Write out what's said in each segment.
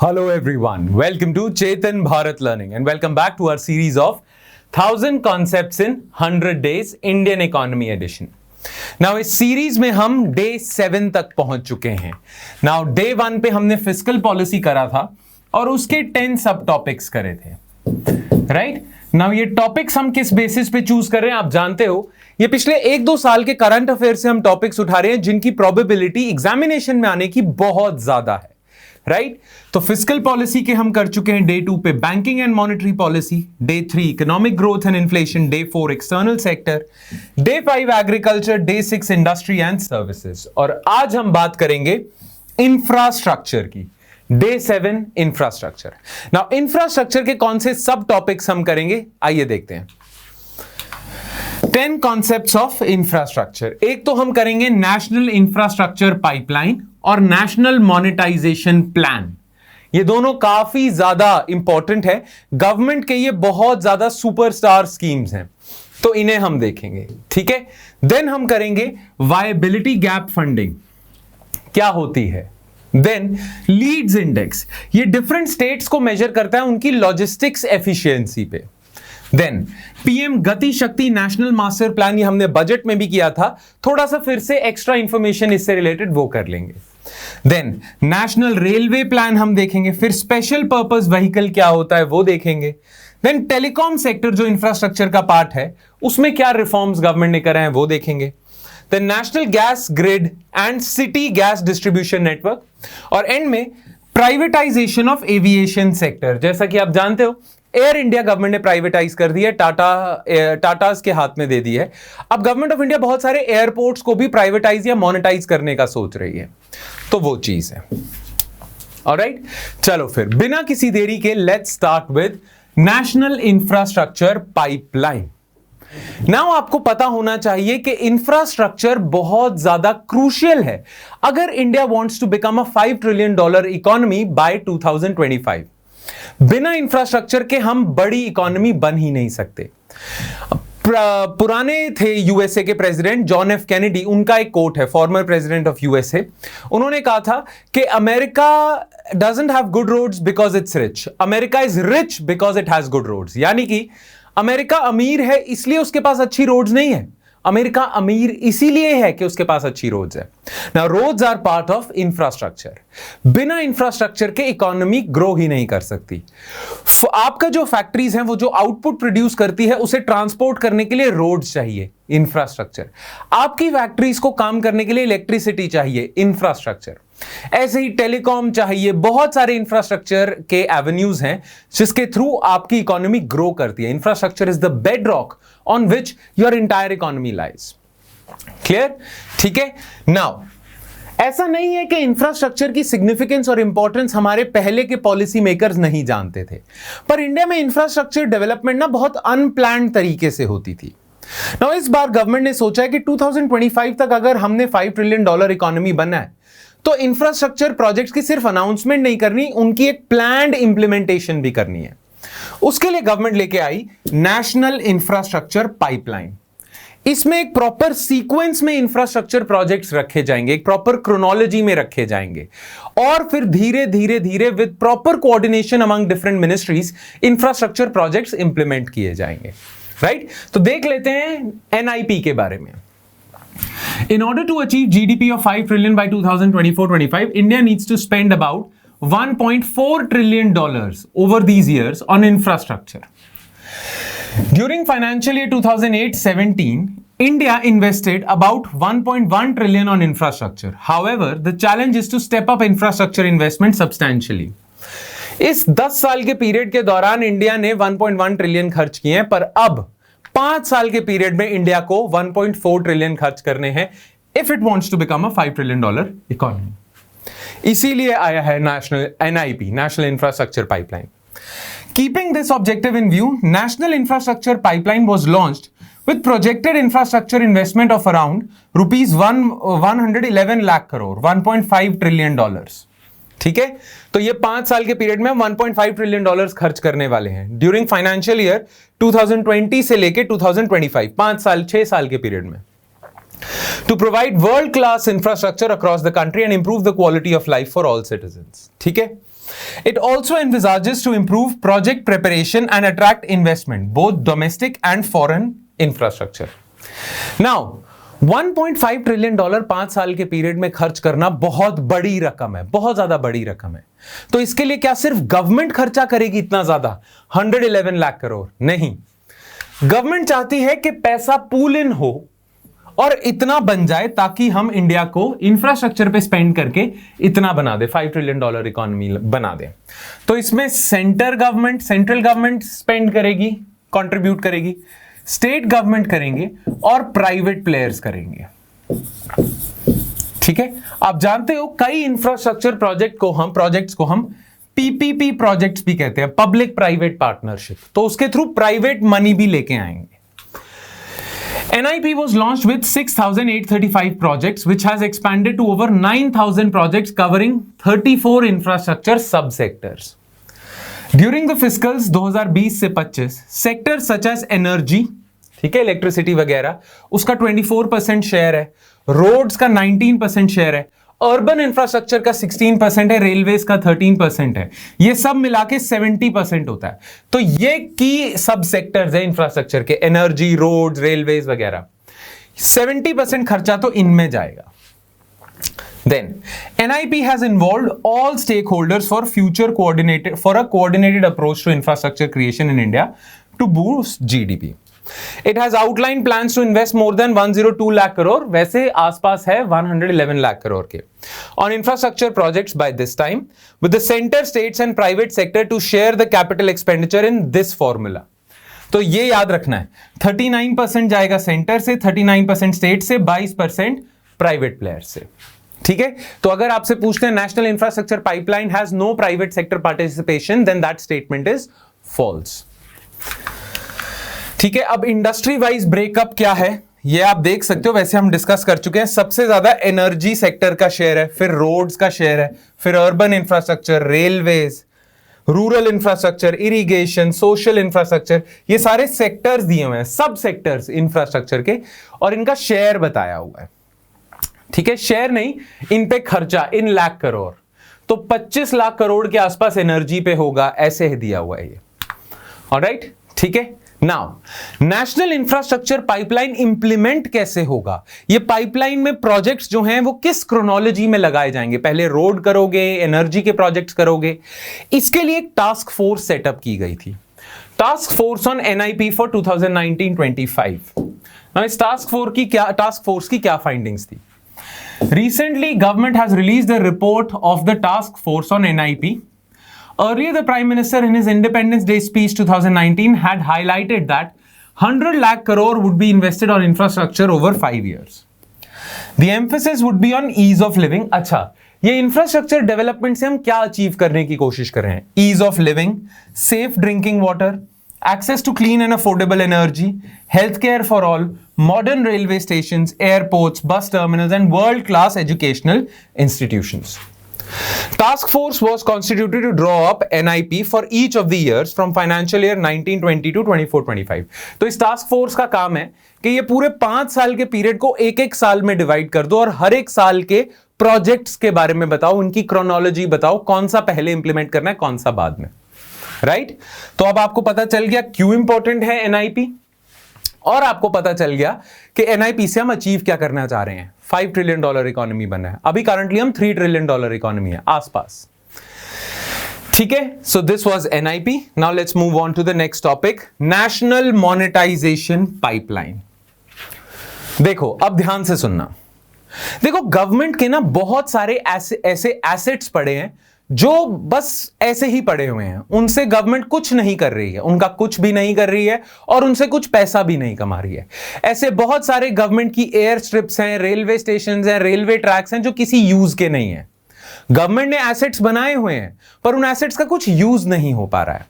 Hello everyone, welcome to Chetan Bharat Learning and welcome back to our series of 1000 Concepts in 100 Days Indian Economy Edition. Now इस series में हम day 7 तक पहुंच चुके हैं. Now day 1 पे हमने फिस्कल पॉलिसी करा था और उसके 10 सब टॉपिक्स करे थे, राइट? नाउ ये टॉपिक्स हम किस बेसिस पे चूज कर रहे हैं आप जानते हो. ये पिछले 1-2 साल के करंट अफेयर से हम टॉपिक्स उठा रहे हैं जिनकी प्रोबेबिलिटी एग्जामिनेशन में आने की बहुत ज्यादा है, राइट? तो फिस्कल पॉलिसी के हम कर चुके हैं डे 2 पे banking and monetary policy, day 3 economic growth and inflation, day 4 external sector, day 5 agriculture, day 6 industry and services. और आज हम बात करेंगे इंफ्रास्ट्रक्चर की, डे 7 इंफ्रास्ट्रक्चर. नाउ इंफ्रास्ट्रक्चर के कौन से सब टॉपिक्स हम करेंगे, आइए देखते हैं. 10 कॉन्सेप्ट्स ऑफ इंफ्रास्ट्रक्चर. एक तो हम करेंगे नेशनल इंफ्रास्ट्रक्चर पाइपलाइन और नेशनल मॉनेटाइजेशन प्लान. ये दोनों काफी ज्यादा इंपॉर्टेंट है. गवर्नमेंट के ये बहुत ज्यादा सुपरस्टार स्कीम्स हैं, तो इन्हें हम देखेंगे, ठीक है. देन हम करेंगे वायबिलिटी गैप फंडिंग, क्या होती है. देन लीड्स इंडेक्स, ये डिफरेंट स्टेट्स को मेजर करता है उनकी लॉजिस्टिक्स एफिशिएंसी पे. देन पीएम गति शक्ति नेशनल मास्टर प्लान, ये हमने बजट में भी किया था, थोड़ा सा फिर से एक्स्ट्रा इंफॉर्मेशन इससे रिलेटेड वो कर लेंगे. देन नेशनल रेलवे प्लान हम देखेंगे. फिर स्पेशल पर्पस व्हीकल क्या होता है वो देखेंगे. देन टेलीकॉम सेक्टर जो इंफ्रास्ट्रक्चर का पार्ट है उसमें क्या रिफॉर्म्स गवर्नमेंट ने करे हैं वो देखेंगे. Then national gas grid and city gas distribution network. और एंड में प्राइवेटाइजेशन ऑफ एविएशन सेक्टर. जैसा कि आप जानते हो एयर इंडिया गवर्नमेंट ने प्राइवेटाइज कर दी है, टाटास के हाथ में दे दी है. अब गवर्नमेंट ऑफ इंडिया बहुत सारे एयरपोर्ट्स को भी प्राइवेटाइज या मोनेटाइज करने का सोच रही है, तो वो चीज है. ऑलराइट, चलो फिर बिना किसी देरी के let's start with national infrastructure pipeline. Now आपको पता होना चाहिए कि इंफ्रास्ट्रक्चर बहुत ज्यादा क्रूशियल है अगर India wants to become a $5 trillion economy by 2025. बिना इंफ्रास्ट्रक्चर के हम बड़ी इकोनॉमी बन ही नहीं सकते. पुराने थे यूएसए के प्रेसिडेंट जॉन एफ कैनेडी, उनका एक कोट है, फॉर्मर प्रेसिडेंट ऑफ यूएसए. उन्होंने कहा था कि America doesn't have good roads because it's rich, America is rich because it has good roads. यानी कि अमेरिका अमीर है इसलिए उसके पास अच्छी रोड्स नहीं है, अमेरिका अमीर इसीलिए है कि उसके पास अच्छी रोड्स है. Now roads are part of infrastructure. बिना इंफ्रास्ट्रक्चर के इकोनॉमी ग्रो ही नहीं कर सकती. आपका जो फैक्ट्रीज हैं वो जो आउटपुट प्रोड्यूस करती है उसे ट्रांसपोर्ट करने के लिए रोड्स चाहिए, इंफ्रास्ट्रक्चर. आपकी फैक्ट्रीज को काम करने के लिए इलेक्ट्रिसिटी चाहिए, इंफ्रास्ट्रक्चर. ऐसे ही टेलीकॉम चाहिए. बहुत सारे इंफ्रास्ट्रक्चर के एवेन्यूज हैं जिसके थ्रू आपकी इकोनॉमी ग्रो करती है. Infrastructure is the bedrock on which your entire economy lies. Clear, ठीक है. नाउ ऐसा नहीं है कि इंफ्रास्ट्रक्चर की सिग्निफिकेंस और इंपॉर्टेंस हमारे पहले के पॉलिसी मेकर्स नहीं जानते थे, पर इंडिया में इंफ्रास्ट्रक्चर डेवलपमेंट ना बहुत अनप्लान्ड तरीके से होती थी. नाउ इस बार गवर्नमेंट ने सोचा है कि 2025 तक अगर हमने $5 ट्रिलियन इकोनॉमी बनना है तो इंफ्रास्ट्रक्चर प्रोजेक्ट्स की सिर्फ अनाउंसमेंट नहीं करनी, उनकी एक प्लान्ड इंप्लीमेंटेशन भी करनी है. उसके लिए गवर्नमेंट लेके आई नेशनल इंफ्रास्ट्रक्चर पाइपलाइन. इसमें एक प्रॉपर सीक्वेंस में इंफ्रास्ट्रक्चर प्रोजेक्ट्स रखे जाएंगे, एक प्रॉपर क्रोनोलॉजी में रखे जाएंगे, और फिर धीरे धीरे धीरे with proper coordination among different ministries infrastructure projects implement किए जाएंगे, राइट? तो देख लेते हैं एनआईपी के बारे में. In order to achieve GDP of 5 trillion by 2024-25, India needs to spend about $1.4 trillion over these years on infrastructure. During financial year 2008-17, India invested about 1.1 trillion on infrastructure. However, the challenge is to step up infrastructure investment substantially. इस 10 साल के period के दौरान India ने 1.1 trillion खर्च किए हैं, पर अब 5 साल के पीरियड में इंडिया को 1.4 ट्रिलियन खर्च करने हैं if it wants to become a $5 trillion economy. इसीलिए आया है national NIP, national infrastructure pipeline. Keeping this objective in view, national infrastructure pipeline was launched with projected infrastructure investment of around ₹111 lakh crore, $1.5 trillion. ठीक है, तो ये 5 साल के पीरियड में 1.5 ट्रिलियन डॉलर्स खर्च करने वाले हैं ड्यूरिंग फाइनेंशियल ईयर 2020 से लेके 2025, 5 साल 6 साल के पीरियड में. to provide world class infrastructure across the country and improve the quality of life for all citizens. ठीक है, It also envisages to improve project preparation and attract investment, both domestic and foreign infrastructure. Now, 1.5 trillion dollar 5 साल के period में खर्च करना बहुत बड़ी रकम है, बहुत ज्यादा बड़ी रकम है। तो इसके लिए क्या सिर्फ गवर्नमेंट खर्चा करेगी इतना ज्यादा, 111 लाख करोड़? नहीं, गवर्नमेंट चाहती है कि पैसा पूल इन हो और इतना बन जाए ताकि हम इंडिया को इंफ्रास्ट्रक्चर पे स्पेंड करके इतना बना दे, 5 ट्रिलियन डॉलर इकोनॉमी बना दे। तो इसमें सेंट्रल गवर्नमेंट स्पेंड करेगी, कंट्रीब्यूट करेगी, स्टेट गवर्नमेंट करेंगे और प्राइवेट प्लेयर्स करेंगे। ठीक है, आप जानते हो कई इंफ्रास्ट्रक्चर प्रोजेक्ट्स को हम पीपीपी प्रोजेक्ट्स भी कहते हैं, पब्लिक प्राइवेट पार्टनरशिप। तो उसके थ्रू प्राइवेट मनी भी लेके आएंगे। NIP was launched with 6,835 projects, which has expanded to over 9,000 projects covering 34 infrastructure subsectors. During the fiscals 2020 से 25, sectors such as energy, ठीक है, इलेक्ट्रिसिटी वगैरह, उसका 24% शेयर है, रोड्स का 19% शेयर है, अर्बन इंफ्रास्ट्रक्चर का 16% है, रेलवेज का 13% है, ये सब मिला के 70% होता है। तो ये की सब सेक्टर्स है इंफ्रास्ट्रक्चर के, एनर्जी, रोड्स, रेलवेज वगैरह, 70% खर्चा तो इनमें जाएगा। Then NIP has involved all stakeholders for a coordinated approach to infrastructure creation in India to boost GDP. It has outlined plans to invest more than 102 lakh crore, वैसे आसपास है 111 lakh crore के, on infrastructure projects by this time, with the center, states and private sector to share the capital expenditure in this formula. तो ये याद रखना है, 39% जाएगा सेंटर से, 39% स्टेट से, 22% प्राइवेट प्लेयर से। ठीक है, तो अगर आपसे पूछते हैं national infrastructure pipeline has no private sector participation, then that statement is false. ठीक है, अब इंडस्ट्री वाइज ब्रेकअप क्या है ये आप देख सकते हो, वैसे हम डिस्कस कर चुके हैं। सबसे ज्यादा एनर्जी सेक्टर का शेयर है, फिर रोड्स का शेयर है, फिर urban infrastructure, railways, rural infrastructure, irrigation, social infrastructure, ये सारे सेक्टर्स दिए हुए हैं, सब सेक्टर्स इंफ्रास्ट्रक्चर के, और इनका शेयर बताया हुआ है। ठीक है, शेयर नहीं, इन पे खर्चा इन लाख करोड़, तो 25 लाख करोड़ के आसपास एनर्जी पे होगा, ऐसे ही दिया हुआ है ये। ऑलराइट, ठीक है। Now national infrastructure pipeline implement कैसे होगा? ये पाइपलाइन में प्रोजेक्ट्स जो हैं वो किस क्रोनोलॉजी में लगाए जाएंगे? पहले रोड करोगे, एनर्जी के प्रोजेक्ट्स करोगे, इसके लिए एक टास्क फोर्स सेटअप की गई थी, task force on NIP for 2019-25। Now इस टास्क फोर्स की क्या फाइंडिंग्स थी? Recently, government has released a report of the task force on NIP. Earlier, the Prime Minister in his Independence Day speech 2019 had highlighted that 100 lakh crore would be invested on infrastructure over 5 years. The emphasis would be on ease of living. अच्छा, ये infrastructure development से हम क्या achieve करने की कोशिश कर रहे हैं? Ease of living, safe drinking water, access to clean and affordable energy, healthcare for all, modern railway stations, airports, bus terminals, and world-class educational institutions. Task force was constituted to draw up NIP for each of the years from financial year 1920 to 24-25. तो इस task force का काम है कि ये पूरे 5 साल के पीरियड को एक साल में डिवाइड कर दो और हर एक साल के प्रोजेक्ट्स के बारे में बताओ, उनकी क्रोनोलॉजी बताओ, कौन सा पहले इंप्लीमेंट करना है, कौन सा बाद में। राइट, तो अब आपको पता चल गया क्यों इंपॉर्टेंट है NIP, और आपको पता चल गया कि NIP से हम अचीव क्या करना चाह रहे हैं। 5 ट्रिलियन डॉलर इकोनॉमी बनना है, अभी करंटली हम 3 ट्रिलियन डॉलर इकोनॉमी है आसपास। ठीक है, so this was NIP। Now let's move on to the next topic, national monetization pipeline. देखो, अब ध्यान से सुनना। देखो, गवर्नमेंट के ना बहुत सारे ऐसे एसेट्स पड़े हैं जो बस ऐसे ही पड़े हुए हैं, उनसे गवर्नमेंट कुछ नहीं कर रही है, उनका कुछ भी नहीं कर रही है और उनसे कुछ पैसा भी नहीं कमा रही है। ऐसे बहुत सारे गवर्नमेंट की एयर स्ट्रिप्स हैं, रेलवे स्टेशंस हैं, रेलवे ट्रैक्स हैं जो किसी यूज के नहीं है। गवर्नमेंट ने एसेट्स बनाए हुए हैं पर उन एसेट्स का कुछ यूज नहीं हो पा रहा है।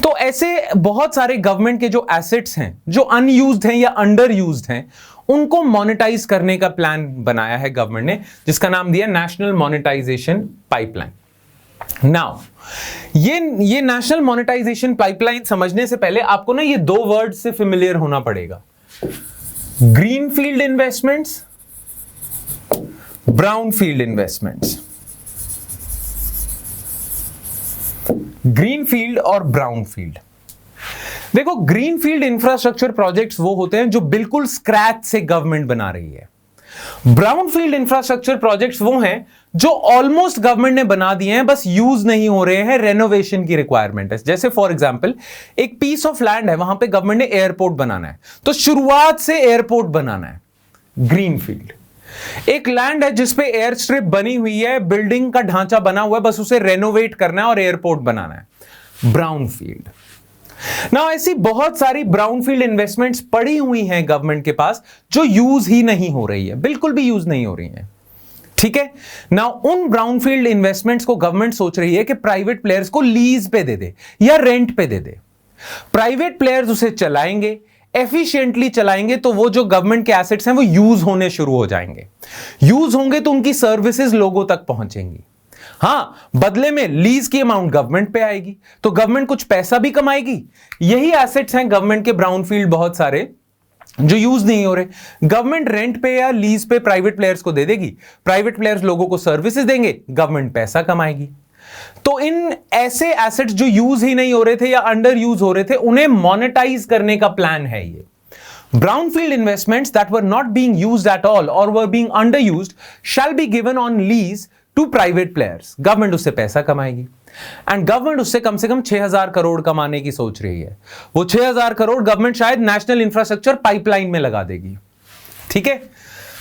तो ऐसे बहुत सारे गवर्नमेंट के जो एसेट्स हैं जो अनयूज्ड हैं या अंडर यूज्ड हैं, उनको मोनेटाइज करने का प्लान बनाया है गवर्नमेंट ने, जिसका नाम दिया नेशनल मोनेटाइजेशन पाइपलाइन। नाउ ये नेशनल मोनेटाइजेशन पाइपलाइन समझने से पहले आपको ना ये 2 वर्ड से फेमिलियर होना पड़ेगा, greenfield investments, brownfield investments. Green field और ब्राउन फील्ड। देखो, ग्रीन फील्ड इंफ्रास्ट्रक्चर प्रोजेक्ट्स वो होते हैं जो बिल्कुल स्क्रैच से गवर्नमेंट बना रही है। ब्राउन फील्ड इंफ्रास्ट्रक्चर प्रोजेक्ट्स वो हैं जो ऑलमोस्ट गवर्नमेंट ने बना दिए हैं, बस यूज नहीं हो रहे हैं, रेनोवेशन की रिक्वायरमेंट है। जैसे फॉर एग्जांपल एक पीस ऑफ लैंड है, वहां पे गवर्नमेंट ने एयरपोर्ट बनाना है, तो शुरुआत से एयरपोर्ट बनाना है, ग्रीन फील्ड। एक लैंड है जिसपे एयर स्ट्रिप बनी हुई है, बिल्डिंग का ढांचा बना हुआ है, बस उसे रेनोवेट करना है और एयरपोर्ट बनाना है, ब्राउन फील्ड। ना ऐसी बहुत सारी ब्राउनफील्ड इन्वेस्टमेंट्स पड़ी हुई हैं गवर्नमेंट के पास जो यूज ही नहीं हो रही है, बिल्कुल भी यूज नहीं हो रही है। ठीक है ना, उन ब्राउनफील्ड इन्वेस्टमेंट्स को गवर्नमेंट सोच रही है कि प्राइवेट प्लेयर्स को लीज पे दे दे या रेंट पे दे दे। प्राइवेट प्लेयर्स उसे चलाएंगे, एफिशिएंटली चलाएंगे, तो वो जो गवर्नमेंट के एसेट्स हैं वो यूज होने शुरू हो जाएंगे। यूज होंगे तो उनकी सर्विसेज लोगों तक पहुंचेंगी। हाँ, बदले में लीज की अमाउंट गवर्नमेंट पे आएगी, तो गवर्नमेंट कुछ पैसा भी कमाएगी। यही एसेट्स हैं गवर्नमेंट के ब्राउनफील्ड बहुत सारे जो यूज नहीं हो रहे। गवर्नमेंट रेंट पे या लीज पे प्राइवेट प्लेयर्स को दे देगी, प्राइवेट प्लेयर्स लोगों को सर्विसेज देंगे, गवर्नमेंट पैसा कमाएगी। तो इन ऐसे एसेट्स जो यूज ही नहीं हो रहे थे या अंडर यूज हो रहे थे, उन्हें मोनेटाइज करने का प्लान है ये। Brownfield investments that were not being used at all or were being underused shall be given on lease to private players. Government उससे पैसा कमाएगी एंड गवर्नमेंट उससे कम से कम 6,000 करोड़ कमाने की सोच रही है। वो 6,000 करोड़ गवर्नमेंट शायद नेशनल इंफ्रास्ट्रक्चर पाइपलाइन में लगा देगी। ठीक है,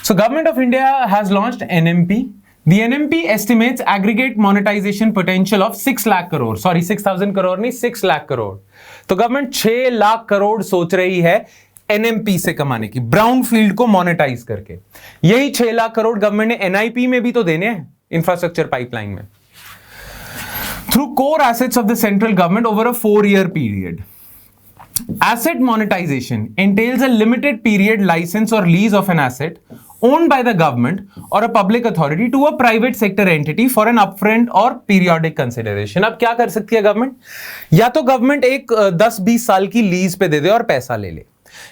so government of India has launched NMP. The NMP estimates aggregate monetization potential of 6 lakh crore. Sorry, 6,000 crore नहीं, 6 लाख करोड़। तो गवर्नमेंट 6 लाख करोड़ सोच रही है NMP से कमाने की, ब्राउन फील्ड को मोनेटाइज करके। यही 6 लाख करोड़ गवर्नमेंट ने NIP में भी तो देने हैं, इंफ्रास्ट्रक्चर पाइपलाइन में। Through core assets of the central government over a 4-year period. Asset monetization entails a limited period license or lease of an asset owned by the government or a public authority to a private sector entity for an upfront or periodic consideration. अब क्या कर सकती है government? या तो government एक 10-20 साल की लीज पे दे दे और पैसा ले ले,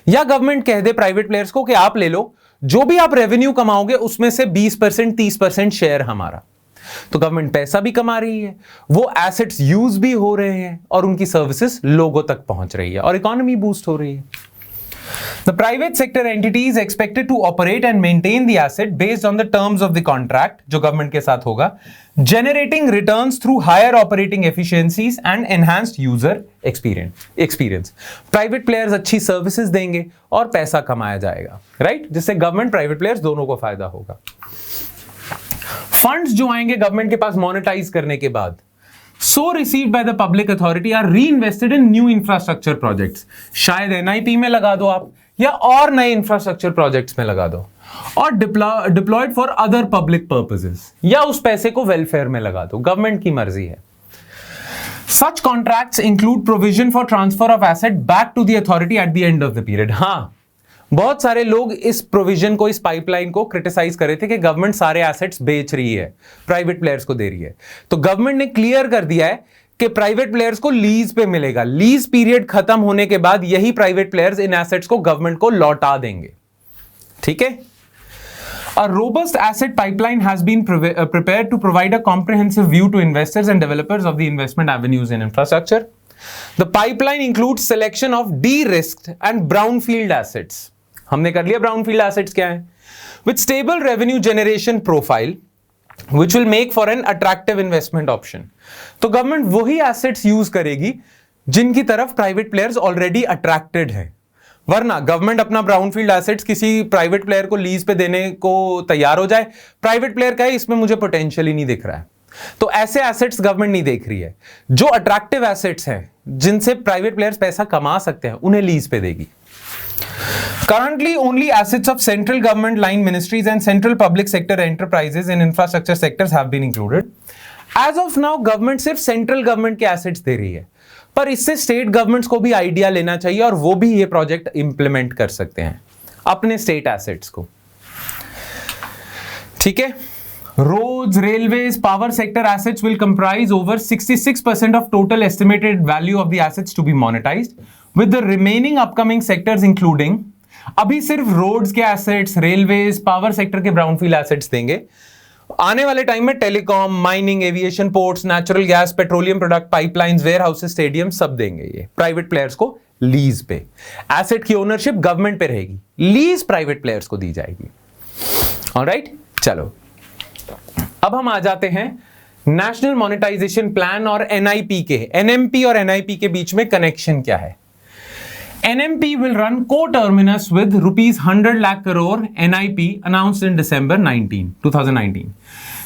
या गवर्नमेंट कह दे प्राइवेट प्लेयर्स को कि आप ले लो, जो भी आप रेवेन्यू कमाओगे उसमें से 20% 30% शेयर हमारा। तो गवर्नमेंट पैसा भी कमा रही है, वो एसेट्स यूज भी हो रहे हैं और उनकी सर्विसेज लोगों तक पहुंच रही है और इकोनॉमी बूस्ट हो रही है। The private sector entity is expected to operate and maintain the asset based on the terms of the contract, जो गवर्नमेंट के साथ होगा, generating returns through higher operating efficiencies and enhanced user experience. Private players अच्छी services देंगे और पैसा कमाया जाएगा, राइट, जिससे गवर्नमेंट प्राइवेट प्लेयर्स दोनों को फायदा होगा। फंड्स जो आएंगे गवर्नमेंट के पास मोनेटाइज करने के बाद, so received by the public authority are reinvested in new infrastructure projects. शायद NIP में लगा दो आप, या और नए इंफ्रास्ट्रक्चर प्रोजेक्ट्स में लगा दो, और deployed for other public purposes, या उस पैसे को वेलफेयर में लगा दो, गवर्नमेंट की मर्जी है। Such contracts include provision for transfer of asset back to the authority at the end of the period. हाँ, बहुत सारे लोग इस प्रोविजन को, इस पाइपलाइन को क्रिटिसाइज कर रहे थे कि गवर्नमेंट सारे एसेट्स बेच रही है, प्राइवेट प्लेयर्स को दे रही है। तो गवर्नमेंट ने क्लियर कर दिया है कि प्राइवेट प्लेयर्स को लीज पे मिलेगा, लीज पीरियड खत्म होने के बाद यही प्राइवेट प्लेयर्स इन एसेट्स को गवर्नमेंट को लौटा देंगे। ठीक है, A robust asset pipeline has been prepared to provide a comprehensive view to investors and developers of the investment avenues in infrastructure. The pipeline includes selection of de-risked and brownfield assets. हमने कर लिया brownfield assets क्या है, with stable revenue generation profile, which will make for an attractive investment option. तो government वही assets use करेगी जिनकी तरफ प्राइवेट प्लेयर्स ऑलरेडी अट्रैक्टेड है। वरना गवर्नमेंट अपना ब्राउनफील्ड एसेट्स किसी प्राइवेट प्लेयर को लीज पे देने को तैयार हो जाए, प्राइवेट प्लेयर कहे इसमें मुझे पोटेंशियल ही नहीं दिख रहा है, तो ऐसे एसेट्स गवर्नमेंट नहीं देख रही है। जो अट्रैक्टिव एसेट्स हैं जिनसे प्राइवेट प्लेयर्स पैसा कमा सकते हैं, उन्हें लीज पे देगी। Currently, only assets of central government line ministries and central public sector enterprises in infrastructure sectors have been included. As of now, government सिर्फ central government के assets दे रही है, पर इससे स्टेट गवर्नमेंट्स को भी आइडिया लेना चाहिए और वो भी ये प्रोजेक्ट इंप्लीमेंट कर सकते हैं अपने स्टेट एसेट्स को। ठीक है, roads, railways, power sector assets will comprise over 66% of total estimated value of the assets to be monetized, with the remaining upcoming sectors including, अभी सिर्फ रोड्स के एसेट्स, रेलवेज, पावर सेक्टर के brownfield assets देंगे, आने वाले time में telecom, mining, aviation, ports, natural gas, petroleum product, pipelines, warehouses, stadium सब देंगे ये प्राइवेट प्लेयर्स को लीज पे। एसेट की ओनरशिप गवर्नमेंट पे रहेगी, लीज प्राइवेट प्लेयर्स को दी जाएगी। ऑलराइट, चलो अब हम आ जाते हैं नेशनल मॉनेटाइजेशन प्लान और एनआईपी के। एनएमपी और एनआईपी के बीच में कनेक्शन क्या है? NMP will run co-terminus with rupees 100 lakh crore NIP announced in December 2019.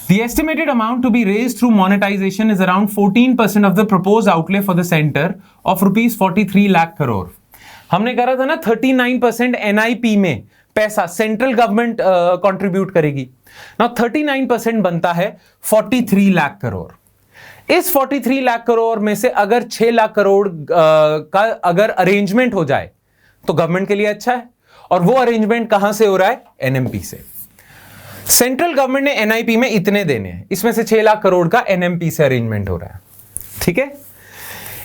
The estimated amount to be raised through monetization is around 14% of the proposed outlay for the center of rupees 43 lakh crore. हमने करा था ना 39% NIP में पैसा central government contribute करेगी। Now 39% बनता है 43 लाख करोड़। इस 43 लाख करोड़ में से अगर 6 लाख करोड़ का अगर अरेंजमेंट हो जाए तो गवर्नमेंट के लिए अच्छा है। और वो अरेंजमेंट कहां से हो रहा है? एनएमपी से। सेंट्रल गवर्नमेंट ने एनआईपी में इतने देने हैं, इसमें से 6 लाख करोड़ का एनएमपी से अरेंजमेंट हो रहा है। ठीक है।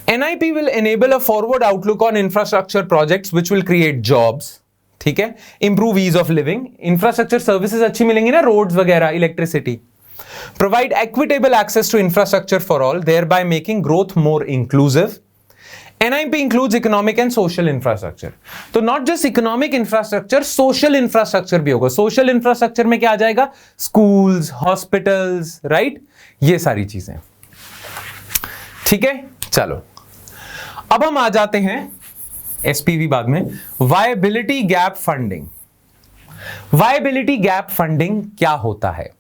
NIP will enable a forward outlook on infrastructure projects which will create jobs. ठीक है, improve ease of living, infrastructure services अच्छी मिलेंगी ना, रोड्स वगैरह, electricity. Provide equitable access to infrastructure for all, thereby making growth more inclusive. NIP includes economic and social infrastructure. तो not just economic infrastructure, social infrastructure भी होगा। social infrastructure में क्या आ जाएगा? schools, hospitals, right? ये सारी चीजें। ठीक है, चलो अब हम आ जाते हैं SPV बाद में। Viability gap funding। Viability gap funding क्या होता है?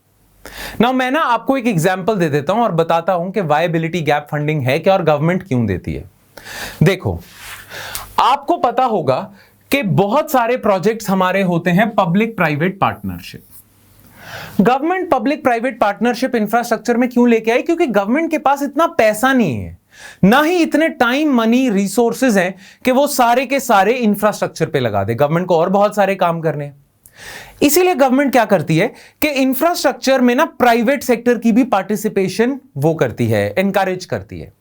नाउ मैं ना आपको एक एग्जांपल दे देता हूं और बताता हूं कि वायबिलिटी गैप फंडिंग है क्या और गवर्नमेंट क्यों देती है। देखो, आपको पता होगा कि बहुत सारे प्रोजेक्ट्स हमारे होते हैं public private partnership. Government public private partnership infrastructure में क्यों लेके आई? क्योंकि गवर्नमेंट के पास इतना पैसा नहीं है, ना ही इतने टाइम, मनी, रिसोर्सेज हैं कि वो सारे के सारे इंफ्रास्ट्रक्चर पे लगा दे। गवर्नमेंट को और बहुत सारे काम करने हैं। इसीलिए गवर्नमेंट क्या करती है कि इंफ्रास्ट्रक्चर में ना प्राइवेट सेक्टर की भी पार्टिसिपेशन वो करती है, एनकरेज करती है।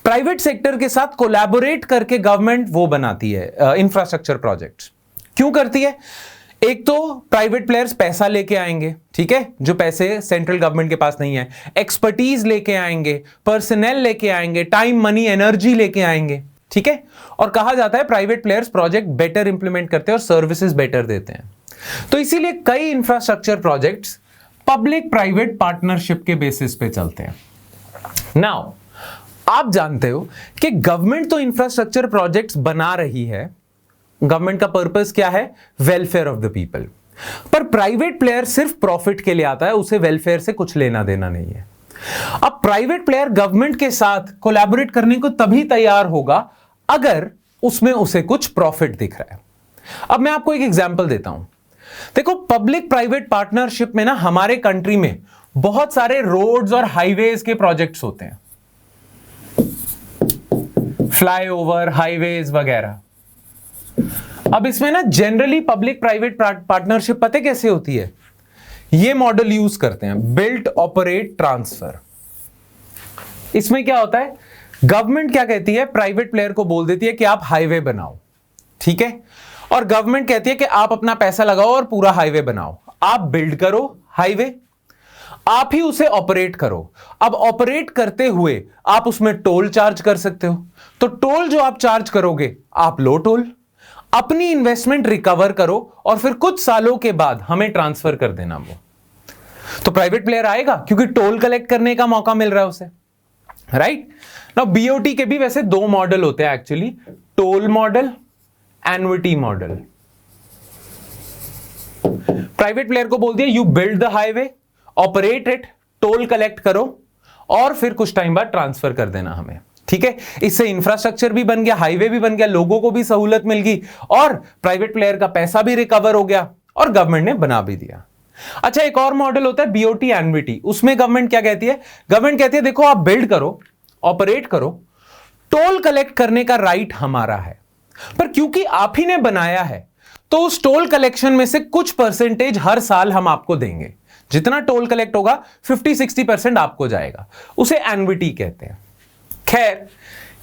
प्राइवेट सेक्टर के साथ कोलैबोरेट करके गवर्नमेंट वो बनाती है इंफ्रास्ट्रक्चर प्रोजेक्ट्स। क्यों करती है? एक तो प्राइवेट प्लेयर्स पैसा लेके आएंगे, ठीक है, जो पैसे सेंट्रल गवर्नमेंट के पास नहीं है, एक्सपर्टीज लेके आएंगे, पर्सनल लेके आएंगे, टाइम, मनी, एनर्जी लेके आएंगे। ठीक है, और कहा जाता है private players project better implement करते हैं और सर्विसेज बेटर देते हैं। तो इसीलिए कई infrastructure projects public private partnership के बेसिस पे चलते हैं। नाउ आप जानते हो कि गवर्नमेंट तो इंफ्रास्ट्रक्चर प्रोजेक्ट्स बना रही है, गवर्नमेंट का पर्पस क्या है? Welfare of the people. पर प्राइवेट प्लेयर सिर्फ प्रॉफिट के लिए आता है, उसे वेलफेयर से कुछ लेना देना नहीं है। अब प्राइवेट प्लेयर गवर्नमेंट के साथ कोलैबोरेट करने को तभी तैयार होगा अगर उसमें उसे कुछ प्रॉफिट दिख रहा है। अब मैं आपको एक एग्जांपल देता हूं। देखो, पब्लिक प्राइवेट पार्टनरशिप में ना हमारे कंट्री में बहुत सारे रोड्स और हाईवेज के प्रोजेक्ट्स होते हैं, फ्लाईओवर, हाईवेज वगैरह। अब इसमें ना जनरली पब्लिक प्राइवेट पार्टनरशिप पता कैसे होती है? ये मॉडल यूज करते हैं, बिल्ट, ऑपरेट, ट्रांसफर। इसमें क्या होता है? गवर्नमेंट क्या कहती है? प्राइवेट प्लेयर को बोल देती है कि आप हाईवे बनाओ, ठीक है, और गवर्नमेंट कहती है कि आप अपना पैसा लगाओ और पूरा हाईवे बनाओ। आप बिल्ड करो हाईवे, आप ही उसे ऑपरेट करो। अब ऑपरेट करते हुए आप उसमें टोल चार्ज कर सकते हो, तो टोल जो आप चार्ज करोगे आप लो टोल, अपनी इन्वेस्टमेंट रिकवर करो और फिर कुछ सालों के बाद हमें ट्रांसफर कर देना। वो तो प्राइवेट प्लेयर आएगा क्योंकि टोल कलेक्ट करने का मौका मिल रहा है उसे, राइट। नाउ बीओटी के भी वैसे दो मॉडल होते हैं actually, toll model, annuity model. Private player को बोल दिया you build the highway, operate it, toll collect करो और फिर कुछ टाइम बाद ट्रांसफर कर देना हमें, ठीक है। इससे इंफ्रास्ट्रक्चर भी बन गया, हाईवे भी बन गया, लोगों को भी सहूलत मिल गई और प्राइवेट प्लेयर का पैसा भी रिकवर हो गया और गवर्नमेंट ने बना भी दिया। अच्छा, एक और मॉडल होता है बीओटी एन्युटी। उसमें गवर्नमेंट क्या कहती है? गवर्नमेंट कहती है देखो आप बिल्ड करो, ऑपरेट करो, टोल कलेक्ट करने का राइट हमारा है, पर क्योंकि आप ही ने बनाया है तो उस टोल कलेक्शन में से कुछ परसेंटेज हर साल हम आपको देंगे। जितना टोल कलेक्ट होगा 50-60% आपको जाएगा, उसे एन्युटी कहते हैं। खैर,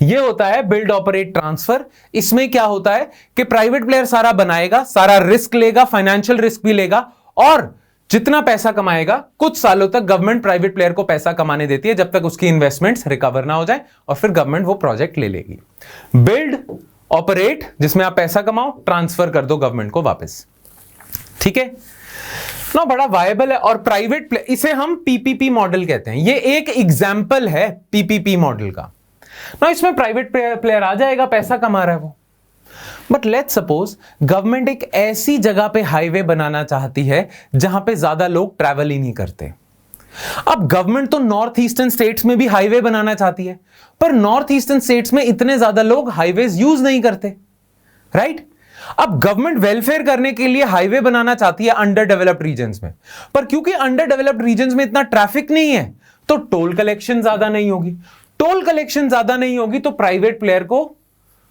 यह होता है बिल्ड, ऑपरेट, ट्रांसफर। इसमें क्या होता है कि प्राइवेट प्लेयर सारा बनाएगा, सारा रिस्क लेगा, फाइनेंशियल रिस्क भी लेगा और जितना पैसा कमाएगा कुछ सालों तक गवर्नमेंट प्राइवेट प्लेयर को पैसा कमाने देती है जब तक उसकी इन्वेस्टमेंट्स रिकवर ना हो जाए, और फिर गवर्नमेंट वो प्रोजेक्ट ले लेगी। बिल्ड ऑपरेट, जिसमें आप पैसा कमाओ, ट्रांसफर कर दो गवर्नमेंट को वापस। ठीक है ना, बड़ा वायबल है। और प्राइवेट इसे हम पीपीपी मॉडल कहते हैं। ये एक एग्जाम्पल है पीपीपी मॉडल का ना। इसमें प्राइवेट प्लेयर आ जाएगा, पैसा कमा रहा है वो। बट लेट्स सपोज गवर्नमेंट एक ऐसी जगह पे हाईवे बनाना चाहती है जहां पे ज्यादा लोग ट्रैवल ही नहीं करते। अब गवर्नमेंट तो नॉर्थ ईस्टर्न स्टेट्स में भी हाईवे बनाना चाहती है, पर नॉर्थ ईस्टर्न स्टेट्स में इतने ज्यादा लोग हाईवेज यूज नहीं करते, राइट? अब गवर्नमेंट वेलफेयर करने के लिए हाईवे बनाना चाहती है अंडर डेवलप्ड रीजन्स में, पर क्योंकि अंडर डेवलप्ड रीजन्स में इतना ट्रैफिक नहीं है तो टोल कलेक्शन ज्यादा नहीं होगी। टोल कलेक्शन ज्यादा नहीं होगी तो प्राइवेट प्लेयर को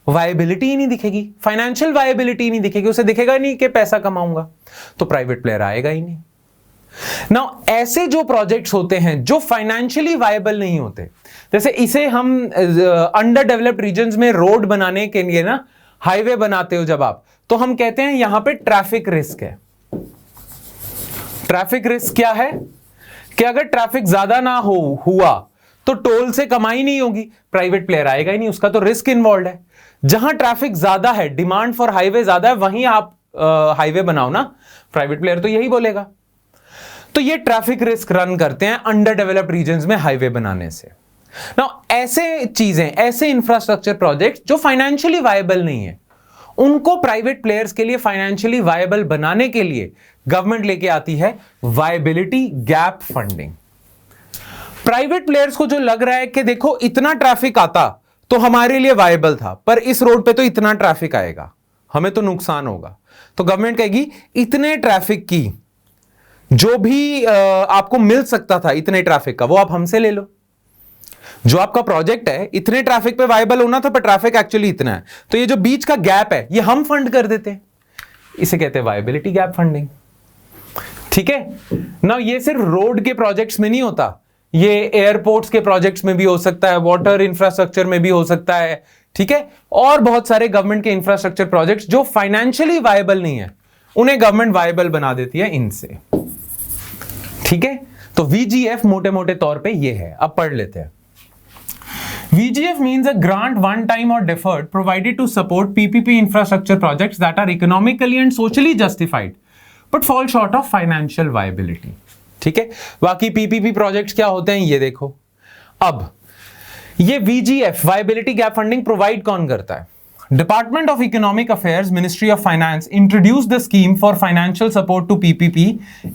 वायबिलिटी ही नहीं दिखेगी, फाइनेंशियल वायबिलिटी नहीं दिखेगी, उसे दिखेगा नहीं कि पैसा कमाऊंगा, तो प्राइवेट प्लेयर आएगा ही नहीं। नाउ ऐसे जो प्रोजेक्ट्स होते हैं जो फाइनेंशियली वायबल नहीं होते, जैसे इसे हम अंडर डेवलप्ड रीजन्स में रोड बनाने के लिए ना, हाईवे बनाते हो जब आप, तो हम कहते हैं यहां पे ट्रैफिक रिस्क है। ट्रैफिक रिस्क क्या है कि अगर ट्रैफिक ज्यादा ना हुआ तो टोल से कमाई नहीं होगी, प्राइवेट प्लेयर आएगा ही नहीं, उसका तो रिस्क इन्वॉल्व है। जहां ट्रैफिक ज्यादा है, डिमांड फॉर हाईवे ज्यादा है, वहीं आप हाईवे बनाओ ना, प्राइवेट प्लेयर तो यही बोलेगा। तो ये ट्रैफिक रिस्क रन करते हैं अंडर डेवलप्ड रीजन्स में हाईवे बनाने से। नाउ ऐसे चीजें, ऐसे इंफ्रास्ट्रक्चर प्रोजेक्ट जो फाइनेंशियली वायबल नहीं है, उनको प्राइवेट प्लेयर्स के लिए फाइनेंशियली वायबल बनाने के लिए गवर्नमेंट लेके आती है viability gap funding. Private players को जो लग रहा है कि देखो इतना ट्रैफिक आता तो हमारे लिए वायबल था, पर इस रोड पे तो इतना ट्रैफिक आएगा, हमें तो नुकसान होगा, तो गवर्नमेंट कहेगी इतने ट्रैफिक की जो भी आपको मिल सकता था, इतने ट्रैफिक का, वो आप हमसे ले लो। जो आपका प्रोजेक्ट है इतने ट्रैफिक पे वायबल होना था, पर ट्रैफिक एक्चुअली इतना है, तो ये जो बीच का गैप है ये हम फंड कर देते हैं, इसे कहते हैं वायबिलिटी गैप फंडिंग। ठीक है ना, ये सिर्फ रोड के प्रोजेक्ट्स में नहीं होता, ये एयरपोर्ट्स के प्रोजेक्ट्स में भी हो सकता है, वाटर इंफ्रास्ट्रक्चर में भी हो सकता है। ठीक है, और बहुत सारे गवर्नमेंट के इंफ्रास्ट्रक्चर प्रोजेक्ट्स जो फाइनेंशियली वायबल नहीं है, उन्हें गवर्नमेंट वायबल बना देती है इनसे। ठीक है, तो VGF मोटे मोटे तौर पे ये है। अब पढ़ लेते हैं। VGF means a grant one time or deferred provided to support PPP infrastructure projects that are economically and socially justified but fall short of financial viability. ठीक है, बाकी PPP प्रोजेक्ट्स क्या होते हैं ये देखो। अब ये VGF viability gap funding provide कौन करता है? Department of economic affairs, ministry of finance introduce the scheme for financial support to PPP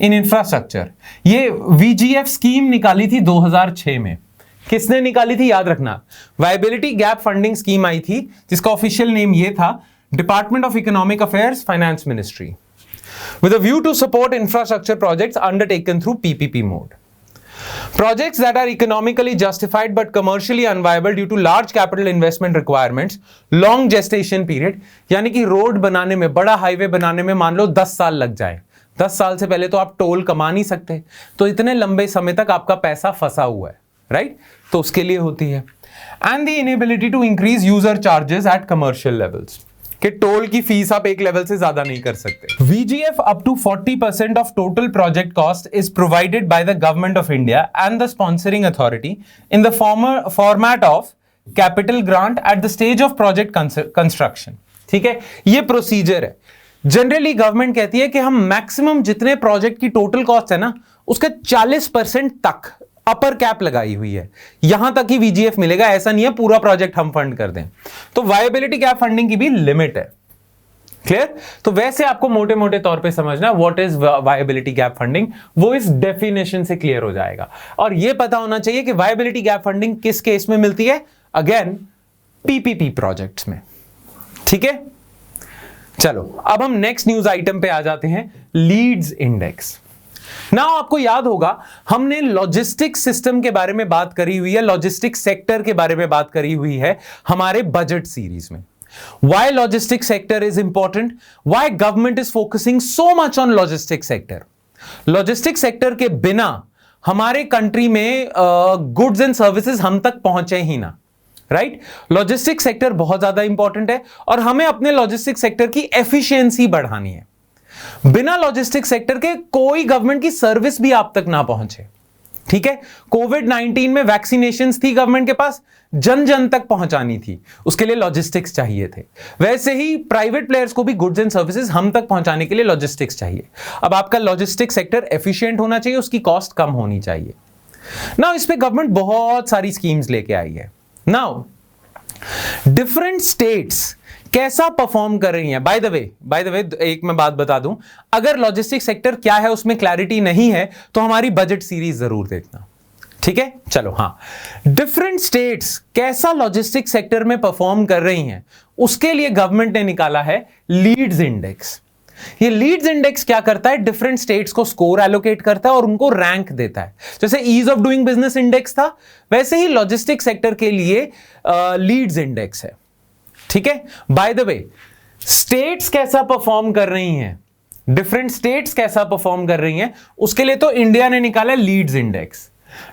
in infrastructure. ये VGF स्कीम निकाली थी 2006 में। किसने निकाली थी याद रखना, वायबिलिटी गैप फंडिंग स्कीम आई थी, जिसका ऑफिशियल नेम ये था department of economic affairs, finance ministry, with a view to support infrastructure projects undertaken through PPP mode. Projects that are economically justified but commercially unviable due to large capital investment requirements, long gestation period, यानी कि road बनाने में, बड़ा highway बनाने में मान लो 10 साल लग जाए, 10 साल से पहले तो आप टोल कमा नहीं सकते, तो इतने लंबे समय तक आपका पैसा फंसा हुआ है, राइट? तो उसके लिए होती है। And the inability to increase user charges at commercial levels, कि टोल की फीस आप एक लेवल से ज्यादा नहीं कर सकते। VGF up to 40% of total project cost is provided by the government of India and the sponsoring authority in the format of capital grant at the stage of project construction. ठीक है, ये procedure है। Generally government कहती है कि हम maximum जितने project की टोटल कॉस्ट है ना, उसका 40% तक अपर कैप लगाई हुई है, यहां तक ही VGF मिलेगा, ऐसा नहीं है पूरा प्रोजेक्ट हम फंड कर दें। तो वायबिलिटी गैप फंडिंग की भी लिमिट है। क्लियर? तो वैसे आपको मोटे मोटे तौर पे समझना what is viability gap funding, वो इस डेफिनेशन से क्लियर हो जाएगा। और ये पता होना चाहिए कि वायबिलिटी गैप फंडिंग किस केस में मिलती है, अगेन PPP प्रोजेक्ट्स में। ठीक है, चलो अब हम नेक्स्ट न्यूज आइटम पे आ जाते हैं, लीड्स इंडेक्स। नाउ आपको याद होगा हमने लॉजिस्टिक्स सिस्टम के बारे में बात करी हुई है, लॉजिस्टिक्स सेक्टर के बारे में बात करी हुई है हमारे बजट सीरीज में। Why logistics sector is important? Why government is focusing so much on logistics sector? Logistics sector के बिना हमारे कंट्री में गुड्स एंड सर्विसेज हम तक पहुंचे ही ना, राइट? लॉजिस्टिक्स सेक्टर बहुत ज्यादा इंपॉर्टेंट है और हमें अपने लॉजिस्टिक्स सेक्टर की एफिशिएंसी बढ़ानी है। बिना लॉजिस्टिक सेक्टर के कोई गवर्नमेंट की सर्विस भी आप तक ना पहुंचे। ठीक है, कोविड-19 में वैक्सीनेशंस थी गवर्नमेंट के पास, जन जन तक पहुंचानी थी, उसके लिए लॉजिस्टिक्स चाहिए थे। वैसे ही प्राइवेट प्लेयर्स को भी गुड्स एंड सर्विसेज हम तक पहुंचाने के लिए लॉजिस्टिक्स चाहिए। अब आपका लॉजिस्टिक सेक्टर एफिशिएंट होना चाहिए, उसकी कॉस्ट कम होनी चाहिए। नाउ इस पे गवर्नमेंट बहुत सारी स्कीम्स लेके आई है। नाउ डिफरेंट स्टेट्स कैसा परफॉर्म कर रही हैं। बाय द वे एक मैं बात बता दूं, अगर लॉजिस्टिक सेक्टर क्या है उसमें क्लैरिटी नहीं है तो हमारी बजट सीरीज जरूर देखना। ठीक है, चलो हाँ, डिफरेंट स्टेट्स कैसा लॉजिस्टिक सेक्टर में परफॉर्म कर रही हैं उसके लिए गवर्नमेंट ने निकाला है लीड्स इंडेक्स। ये लीड्स इंडेक्स क्या करता है, डिफरेंट स्टेट्स को स्कोर एलोकेट करता है और उनको रैंक देता है। जैसे ease of doing business index था, वैसे ही लॉजिस्टिक सेक्टर के लिए लीड्स इंडेक्स है। ठीक है, बाय द वे स्टेट्स कैसा परफॉर्म कर रही हैं, डिफरेंट स्टेट्स कैसा परफॉर्म कर रही हैं, उसके लिए तो इंडिया ने निकाला लीड्स इंडेक्स।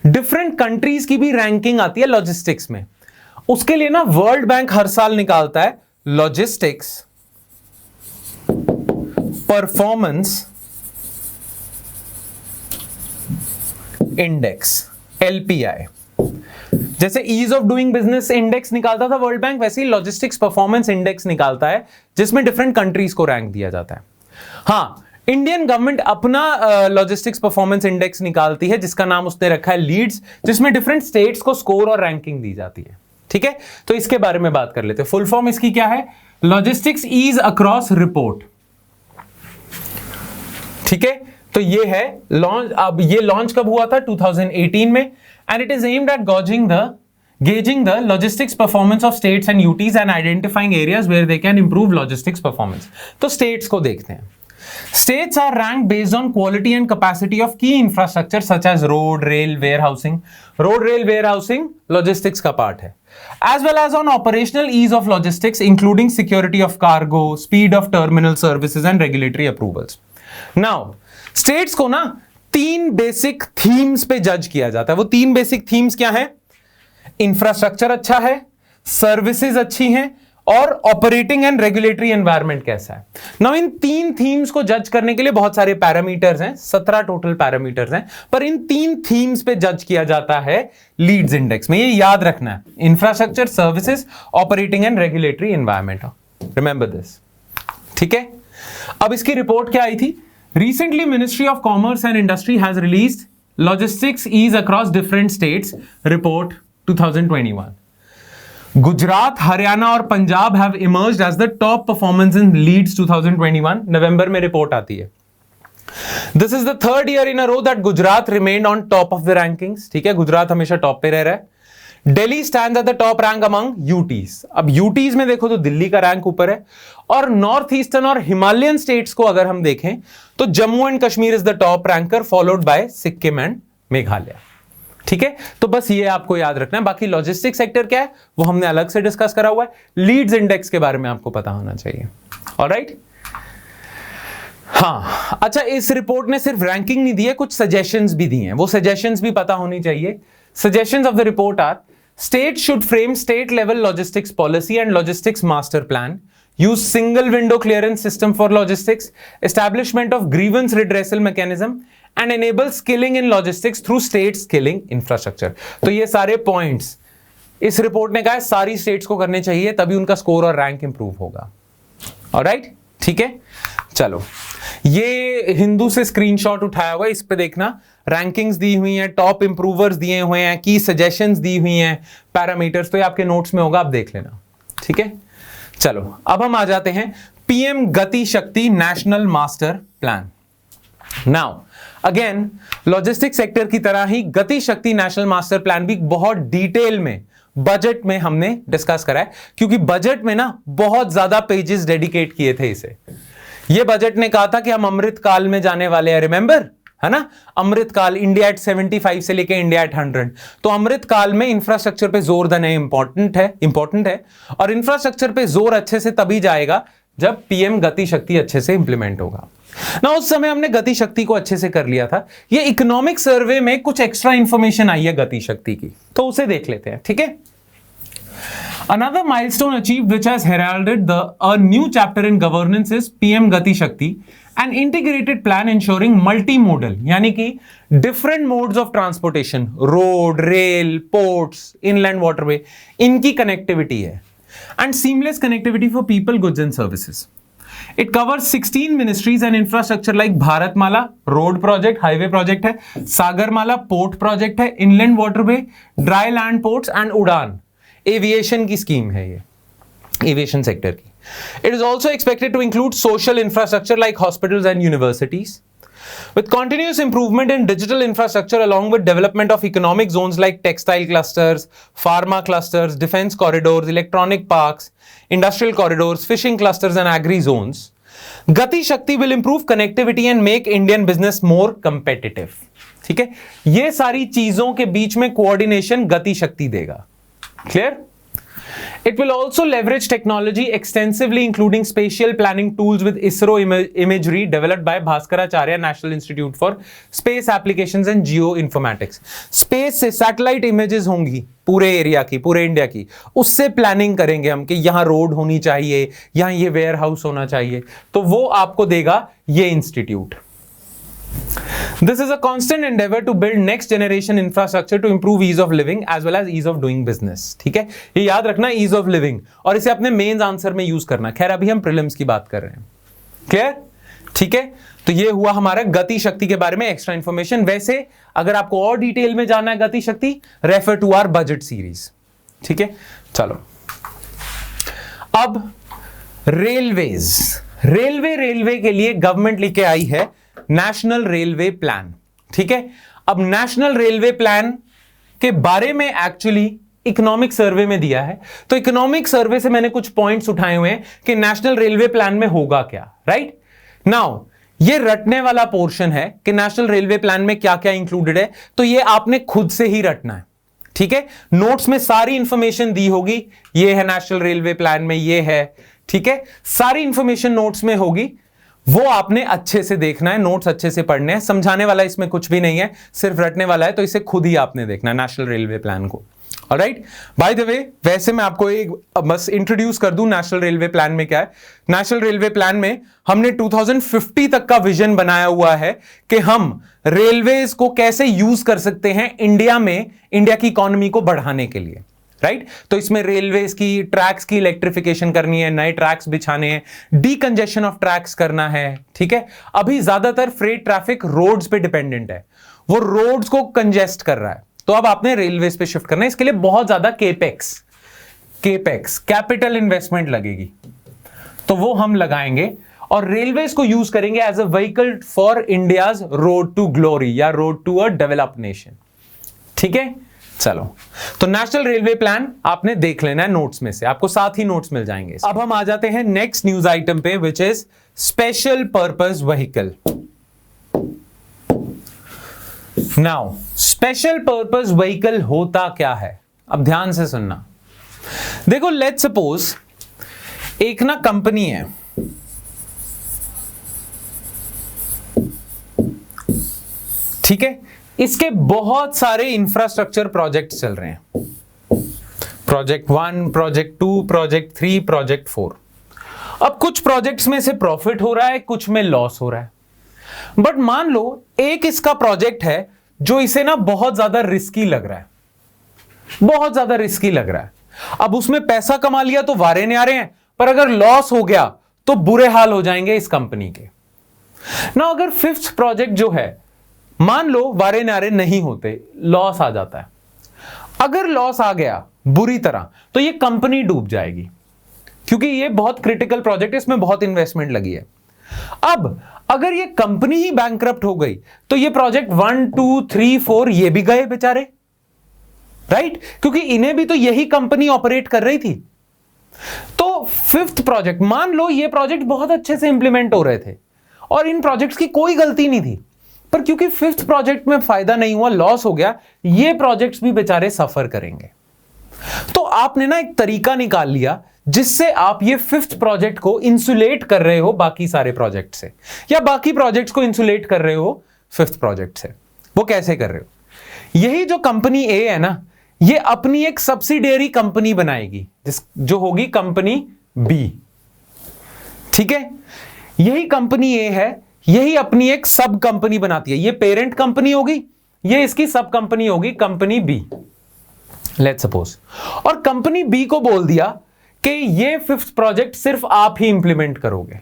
डिफरेंट कंट्रीज की भी रैंकिंग आती है लॉजिस्टिक्स में, उसके लिए ना वर्ल्ड बैंक हर साल निकालता है लॉजिस्टिक्स परफॉर्मेंस इंडेक्स, LPI। जैसे ease of doing business index निकालता था वर्ल्ड बैंक, वैसे ही लॉजिस्टिक्स परफॉर्मेंस इंडेक्स निकालता है जिसमें डिफरेंट कंट्रीज को रैंक दिया जाता है। हाँ, इंडियन गवर्नमेंट अपना लॉजिस्टिक्स परफॉर्मेंस इंडेक्स निकालती है जिसका नाम उसने रखा है लीड्स, जिसमें डिफरेंट स्टेट्स को स्कोर और रैंकिंग दी जाती है। ठीक है, तो इसके बारे में बात कर लेते हैं। फुल फॉर्म इसकी क्या है, लॉजिस्टिक्स ईज अक्रॉस रिपोर्ट। ठीक है, तो ये है लॉन्च। अब ये लॉन्च कब हुआ था, 2018 में, and it is aimed at gauging the logistics performance of states and UTs and identifying areas where they can improve logistics performance। तो states को देखते हैं। States are ranked based on quality and capacity of key infrastructure such as road, rail, warehousing। Road, rail, warehousing logistics का part है, as well as on operational ease of logistics including security of cargo, speed of terminal services and regulatory approvals। Now states को ना 3 basic themes पे जज किया जाता है। वो 3 बेसिक थीम्स क्या है, इंफ्रास्ट्रक्चर अच्छा है, सर्विसेज अच्छी हैं और ऑपरेटिंग एंड रेगुलेटरी एनवायरनमेंट कैसा है। नाउ इन 3 थीम्स को जज करने के लिए बहुत सारे पैरामीटर्स हैं, 17 टोटल पैरामीटर्स हैं, पर इन 3 थीम्स पे जज किया जाता है लीड्स इंडेक्स में। ये याद रखना है, infrastructure, services, operating and regulatory environment. Remember this. ठीक है, अब इसकी रिपोर्ट क्या आई थी, Recently, Ministry of Commerce and Industry has released Logistics Ease Across Different States Report 2021. Gujarat, Haryana और Punjab have emerged as the top performance in Leads 2021. नवंबर में report आती है। This is the 3rd year in a row that Gujarat remained on top of the rankings। ठीक है, गुजरात हमेशा top पे रह रहा है। Delhi stands at the top rank among UTs। अब UTs में देखो तो दिल्ली का रैंक ऊपर है, और नॉर्थ ईस्टर्न और हिमालयन स्टेट्स को अगर हम देखें तो Jammu and Kashmir is the top ranker, followed by Sikkim and Meghalaya. ठीक है, तो बस ये आपको याद रखना है। बाकी लॉजिस्टिक सेक्टर क्या है वो हमने अलग से डिस्कस करा हुआ है। लीड्स इंडेक्स के बारे में आपको पता होना चाहिए। ऑलराइट, हाँ अच्छा, इस रिपोर्ट ने सिर्फ रैंकिंग नहीं दी है, कुछ सजेशंस भी दी हैं, वो सजेशंस भी पता होनी चाहिए। Suggestions of the report are: states should frame state level logistics policy and logistics master plan, use single window clearance system for logistics, establishment of grievance redressal mechanism, and enable skilling in logistics through state skilling infrastructure। तो ये सारे points इस report ने कहा है सारी states को करने चाहिए, तभी उनका स्कोर और रैंक इंप्रूव होगा। ऑलराइट, ठीक है, चलो ये हिंदू से स्क्रीनशॉट उठाया हुआ है, इस पे देखना रैंकिंग्स दी हुई हैं, टॉप इंप्रूवर्स दिए हुए हैं, की सजेशंस दी हुई हैं, पैरामीटर्स, तो ये आपके नोट्स में होगा, आप देख लेना। ठीक है, चलो अब हम आ जाते हैं पीएम गति शक्ति national master plan. Now again logistic sector की तरह ही गति शक्ति नेशनल मास्टर प्लान भी बहुत डिटेल में बजट में हमने डिस्कस करा है, क्योंकि बजट में ना बहुत ज्यादा पेजेस डेडिकेट किए थे इसे। ये बजट ने कहा था कि हम अमृत काल में जाने वाले हैं, रिमेंबर है ना, अमृत काल, इंडिया एट 75 से लेके इंडिया एट 100। तो अमृत काल में इंफ्रास्ट्रक्चर पे जोर देना इंपॉर्टेंट है, और इंफ्रास्ट्रक्चर पे जोर अच्छे से तभी जाएगा जब पीएम गति शक्ति अच्छे से इंप्लीमेंट होगा ना। उस समय हमने गति शक्ति को अच्छे से कर लिया था। ये इकोनॉमिक सर्वे में कुछ एक्स्ट्रा इंफॉर्मेशन आई है गति शक्ति की, तो उसे देख लेते हैं। ठीक है, Another milestone achieved which has heralded a new chapter in governance is PM Gati Shakti, an integrated plan ensuring multimodal, यानी कि different modes of transportation, road, rail, ports, inland waterway, इनकी connectivity है, and seamless connectivity for people, goods and services. It covers 16 ministries and infrastructure like Bharatmala, road project, highway project है, Sagarmala, port project है, inland waterway, dry land ports and Udan, aviation की scheme है ये, aviation sector की. It is also expected to include social infrastructure like hospitals and universities with continuous improvement in digital infrastructure along with development of economic zones like textile clusters, pharma clusters, defense corridors, electronic parks, industrial corridors, fishing clusters and agri zones. Gati Shakti will improve connectivity and make Indian business more competitive. ठीक है, ये सारी चीजों के बीच में coordination गति शक्ति देगा. Clear? It will also leverage technology extensively, including spatial planning tools with ISRO imagery developed by Bhaskaracharya National Institute for Space Applications and Geoinformatics. Space से सैटेलाइट इमेजेस होंगी पूरे एरिया की, पूरे इंडिया की, उससे प्लानिंग करेंगे हम कि यहाँ रोड होनी चाहिए, यहाँ ये वेयर हाउस होना चाहिए, तो वो आपको देगा ये institute. This is a constant endeavor to build next generation infrastructure to improve ease of living as well as ease of doing business. ठीक है, ये याद रखना, ease of living, और इसे अपने मेंस आंसर में यूज करना. खैर अभी हम प्रीलिम्स की बात कर रहे हैं. क्लियर? ठीक है, तो ये हुआ हमारा गति शक्ति के बारे में एक्स्ट्रा इंफॉर्मेशन. वैसे अगर आपको और डिटेल में जानना है Gati Shakti, refer to our budget series. ठीक है, चलो अब रेलवेज. रेलवे के लिए गवर्नमेंट लेके आई है नेशनल रेलवे प्लान. ठीक है, अब नेशनल रेलवे प्लान के बारे में एक्चुअली इकोनॉमिक सर्वे में दिया है, तो इकोनॉमिक सर्वे से मैंने कुछ पॉइंट्स उठाए हुए हैं कि नेशनल रेलवे प्लान में होगा क्या. राइट नाउ ये रटने वाला पोर्शन है कि नेशनल रेलवे प्लान में क्या क्या इंक्लूडेड है, तो ये आपने खुद से ही रटना है. ठीक है, नोट्स में सारी इंफॉर्मेशन दी होगी, ये है नेशनल रेलवे प्लान में, ये है. ठीक है, सारी इंफॉर्मेशन नोट्स में होगी, वो आपने अच्छे से देखना है, नोट्स अच्छे से पढ़ने हैं. समझाने वाला इसमें कुछ भी नहीं है, सिर्फ रटने वाला है, तो इसे खुद ही आपने देखना है नेशनल रेलवे प्लान को. ऑलराइट, बाय द वे वैसे मैं आपको एक बस इंट्रोड्यूस कर दूं नेशनल रेलवे प्लान में क्या है. नेशनल रेलवे प्लान में हमने 2050 तक का विजन बनाया हुआ है कि हम रेलवेज को कैसे यूज कर सकते हैं इंडिया में, इंडिया की इकोनॉमी को बढ़ाने के लिए. राइट तो इसमें रेलवेज की ट्रैक्स की इलेक्ट्रिफिकेशन करनी है, नए ट्रैक्स बिछाने हैं, डीकंजेशन ऑफ ट्रैक्स करना है. ठीक है, अभी ज्यादातर फ्रेट ट्रैफिक रोड्स पे डिपेंडेंट है, वो रोड्स को कंजेस्ट कर रहा है, तो अब आपने रेलवेज पे शिफ्ट करना है. इसके लिए बहुत ज्यादा केपेक्स कैपिटल इन्वेस्टमेंट लगेगी, तो वो हम लगाएंगे और रेलवेज को यूज करेंगे as a vehicle for India's road to glory या road to a developed nation. ठीक है, चलो तो नेशनल रेलवे प्लान आपने देख लेना है नोट्स में से, आपको साथ ही नोट्स मिल जाएंगे. अब हम आ जाते हैं नेक्स्ट न्यूज आइटम पे, which is special purpose vehicle. Now special purpose vehicle होता क्या है, अब ध्यान से सुनना. देखो लेट्स सपोज एक ना कंपनी है, ठीक है, इसके बहुत सारे इंफ्रास्ट्रक्चर प्रोजेक्ट्स चल रहे हैं, प्रोजेक्ट 1, प्रोजेक्ट 2, प्रोजेक्ट 3, प्रोजेक्ट 4. अब कुछ प्रोजेक्ट्स में से प्रॉफिट हो रहा है, कुछ में लॉस हो रहा है. बट मान लो एक इसका प्रोजेक्ट है जो इसे ना बहुत ज्यादा रिस्की लग रहा है, बहुत ज्यादा रिस्की लग रहा है. अब उसमें पैसा कमा लिया तो वारे न्यारे हैं, पर अगर लॉस हो गया तो बुरे हाल हो जाएंगे इस कंपनी के ना. अगर फिफ्थ प्रोजेक्ट जो है, मान लो वारे नारे नहीं होते, लॉस आ जाता है. अगर लॉस आ गया बुरी तरह तो ये कंपनी डूब जाएगी, क्योंकि ये बहुत क्रिटिकल प्रोजेक्ट है, इसमें बहुत इन्वेस्टमेंट लगी है. अब अगर ये कंपनी ही बैंकरप्ट हो गई तो ये प्रोजेक्ट 1, 2, 3, 4 ये भी गए बेचारे. राइट, क्योंकि इन्हें भी तो यही कंपनी ऑपरेट कर रही थी. तो फिफ्थ प्रोजेक्ट, मान लो ये प्रोजेक्ट बहुत अच्छे से इंप्लीमेंट हो रहे थे और इन प्रोजेक्ट्स की कोई गलती नहीं थी, पर क्योंकि फिफ्थ प्रोजेक्ट में फायदा नहीं हुआ, लॉस हो गया, ये प्रोजेक्ट्स भी बेचारे सफर करेंगे. तो आपने ना एक तरीका निकाल लिया जिससे आप ये फिफ्थ प्रोजेक्ट को इंसुलेट कर रहे हो बाकी सारे प्रोजेक्ट से, या बाकी प्रोजेक्ट्स को इंसुलेट कर रहे हो फिफ्थ प्रोजेक्ट से. वो कैसे कर रहे हो? यही जो कंपनी ए है ना, ये अपनी एक सब्सिडियरी कंपनी बनाएगी जो होगी कंपनी बी। ठीक है, यही कंपनी ए है, यही अपनी एक सब कंपनी बनाती है। ये पेरेंट कंपनी होगी, ये इसकी सब कंपनी होगी कंपनी बी, लेट्स सपोज। और कंपनी बी को बोल दिया कि ये 5th प्रोजेक्ट सिर्फ आप ही इंप्लीमेंट करोगे।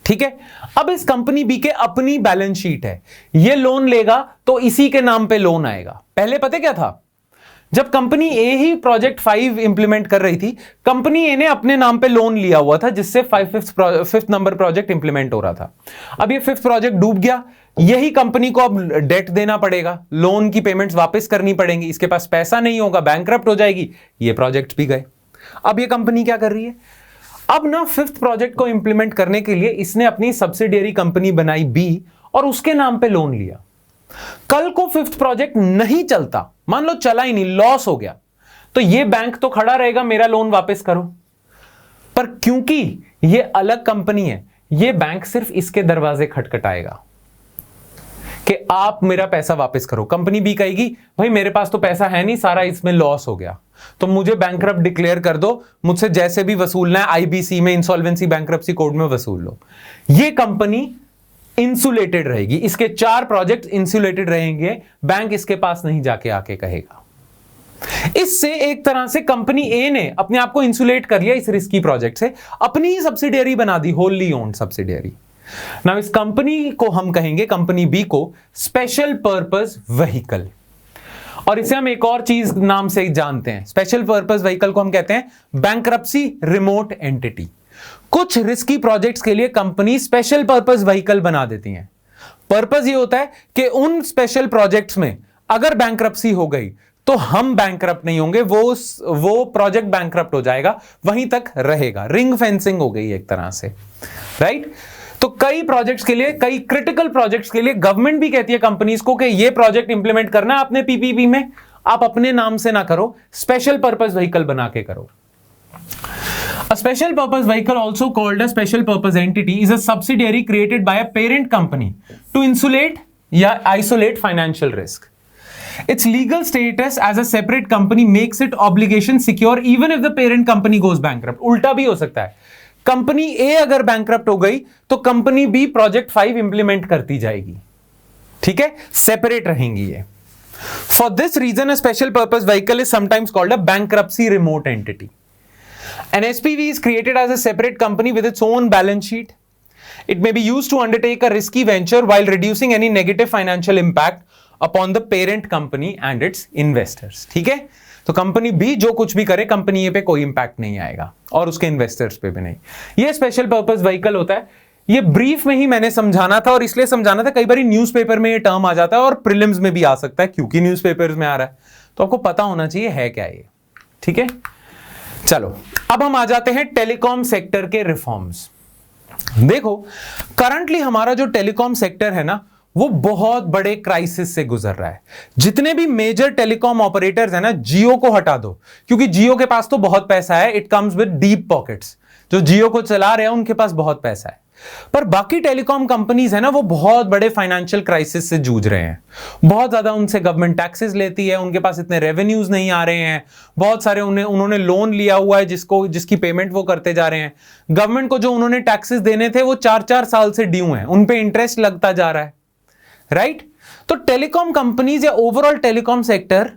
ठीक है, अब इस कंपनी बी के अपनी बैलेंस शीट है, ये लोन लेगा तो इसी के नाम पे लोन आएगा। पहले पता क्या था, जब कंपनी ए ही प्रोजेक्ट 5 इंप्लीमेंट कर रही थी, कंपनी ए ने अपने नाम पे लोन लिया हुआ था जिससे 5th नंबर प्रोजेक्ट इंप्लीमेंट हो रहा था। अब ये 5th प्रोजेक्ट डूब गया, यही कंपनी को अब डेट देना पड़ेगा, लोन की पेमेंट्स वापस करनी पड़ेंगी, इसके पास पैसा नहीं होगा, बैंकरप्ट हो जाएगी, ये प्रोजेक्ट भी गए। अब ये कंपनी क्या कर रही है, अब ना 5th प्रोजेक्ट को इंप्लीमेंट करने के लिए इसने अपनी सब्सिडियरी कंपनी बनाई बी और उसके नाम पे लोन लिया। कल को 5th प्रोजेक्ट नहीं चलता, मान लो चला ही नहीं, लॉस हो गया, तो ये बैंक तो खड़ा रहेगा मेरा लोन वापस करो। पर क्योंकि ये अलग कंपनी है, ये बैंक सिर्फ इसके दरवाजे खटखटाएगा कि आप मेरा पैसा वापस करो। कंपनी बी कहेगी भाई मेरे पास तो पैसा है नहीं, सारा इसमें लॉस हो गया, तो मुझे बैंकरप्ट डिक्लेयर कर दो, मुझसे जैसे भी वसूलना है आईबीसी में, इंसॉल्वेंसी बैंकरप्सी कोड में वसूल लो। ये कंपनी इंसुलेटेड रहेगी, इसके 4 प्रोजेक्ट इंसुलेटेड रहेंगे, बैंक इसके पास नहीं जाके आके कहेगा। इससे एक तरह से कंपनी ए ने अपने आप को इंसुलेट कर लिया इस रिस्की प्रोजेक्ट से, अपनी ही सब्सिडियरी बना दी, होली ओन्ड सब्सिडियरी। नाउ इस कंपनी को हम कहेंगे, कंपनी बी को स्पेशल पर्पस व्हीकल, और इसे हम एक और चीज नाम से जानते हैं। स्पेशल पर्पस व्हीकल को हम कहते हैं बैंकरप्सी रिमोट एंटिटी। कुछ रिस्की प्रोजेक्ट्स के लिए कंपनी स्पेशल पर्पस व्हीकल बना देती हैं। पर्पस ये होता है कि उन स्पेशल प्रोजेक्ट्स में अगर बैंकरप्सी हो गई तो हम बैंकरप्ट नहीं होंगे, वो प्रोजेक्ट बैंकरप्ट हो जाएगा, वहीं तक रहेगा। रिंग फेंसिंग हो गई एक तरह से, राइट। तो कई प्रोजेक्ट्स के लिए, कई क्रिटिकल प्रोजेक्ट्स के लिए गवर्नमेंट भी कहती है कंपनीज को कि ये प्रोजेक्ट इंप्लीमेंट करना है आपने पीपीपी में, आप अपने नाम से ना करो, स्पेशल पर्पस व्हीकल बना के करो। A special purpose vehicle, also called a special purpose entity, is a subsidiary created by a parent company to insulate या isolate financial risk. Its legal status as a separate company makes it obligation secure even if the parent company goes bankrupt. उल्टा भी हो सकता है, company ए अगर bankrupt हो गई तो कंपनी बी प्रोजेक्ट 5 इंप्लीमेंट करती जाएगी। ठीक है, सेपरेट रहेंगी ये। For this reason, a special purpose vehicle is sometimes called a bankruptcy remote entity. An SPV is created as a separate company with its own balance sheet. It may be used to undertake a risky venture while reducing any negative financial impact upon the parent company and its investors. ठीक है, तो company B जो कुछ भी करे company ए पे कोई impact नहीं आएगा और उसके इन्वेस्टर्स पे भी नहीं। ये स्पेशल पर्पस व्हीकल होता है। ये ब्रीफ में ही मैंने समझाना था और इसलिए समझाना था, कई बार न्यूज़पेपर में ये टर्म आ जाता है और प्रीलिम्स में भी आ सकता है, क्योंकि न्यूज़पेपर्स में आ रहा है तो आपको पता होना चाहिए है क्या ये। ठीक है, चलो अब हम आ जाते हैं टेलीकॉम सेक्टर के रिफॉर्म्स। देखो करंटली हमारा जो टेलीकॉम सेक्टर है ना, वो बहुत बड़े क्राइसिस से गुजर रहा है। जितने भी मेजर टेलीकॉम ऑपरेटर्स हैं ना, जियो को हटा दो, क्योंकि जियो के पास तो बहुत पैसा है, it comes with deep pockets. जो जियो को चला रहे हैं उनके पास बहुत पैसा है, पर बाकी टेलीकॉम कंपनीज है ना, वो बहुत बड़े फाइनेंशियल क्राइसिस से जूझ रहे हैं। बहुत ज्यादा उनसे गवर्नमेंट टैक्सेस लेती है, उनके पास इतने रेवेन्यूज नहीं आ रहे हैं, बहुत सारे उन्होंने लोन लिया हुआ है जिसकी पेमेंट वो करते जा रहे हैं। गवर्नमेंट को जो उन्होंने टैक्सेस देने थे वो 4-4 साल से ड्यू हैं, उन पे इंटरेस्ट लगता जा रहा है, राइट। तो टेलीकॉम कंपनीज या ओवरऑल टेलीकॉम सेक्टर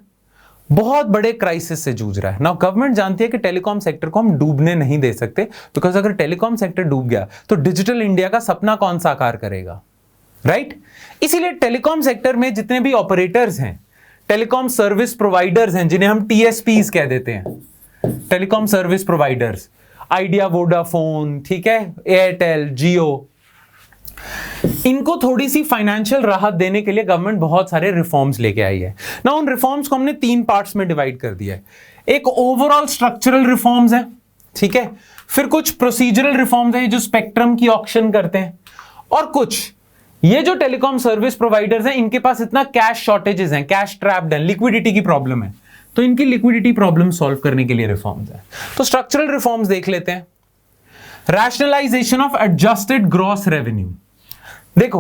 बहुत बड़े क्राइसिस से जूझ रहा है ना। गवर्नमेंट जानती है कि टेलीकॉम सेक्टर को हम डूबने नहीं दे सकते, बिकॉज अगर टेलीकॉम सेक्टर डूब गया तो डिजिटल इंडिया का सपना कौन साकार करेगा, राइट। इसीलिए टेलीकॉम सेक्टर में जितने भी ऑपरेटर्स हैं, टेलीकॉम सर्विस प्रोवाइडर्स हैं, जिन्हें हम टीएसपीज कह देते हैं, telecom service providers, idea, Vodafone, ठीक है, एयरटेल, जियो, इनको थोड़ी सी फाइनेंशियल राहत देने के लिए गवर्नमेंट बहुत सारे रिफॉर्म्स लेके आई है ना। उन रिफॉर्म्स को हमने 3 पार्ट्स में डिवाइड कर दिया है। एक ओवरऑल स्ट्रक्चरल रिफॉर्म्स है, ठीक है, फिर कुछ प्रोसीजरल रिफॉर्म्स है जो स्पेक्ट्रम की ऑक्शन करते हैं, और कुछ ये जो टेलीकॉम सर्विस प्रोवाइडर्स हैं इनके पास इतना कैश शॉर्टेजेस हैं, कैश ट्रैप्ड है, लिक्विडिटी की प्रॉब्लम है, तो इनकी लिक्विडिटी प्रॉब्लम सॉल्व करने के लिए रिफॉर्म्स है। तो स्ट्रक्चरल रिफॉर्म्स देख लेते हैं। Rationalization of adjusted gross revenue. देखो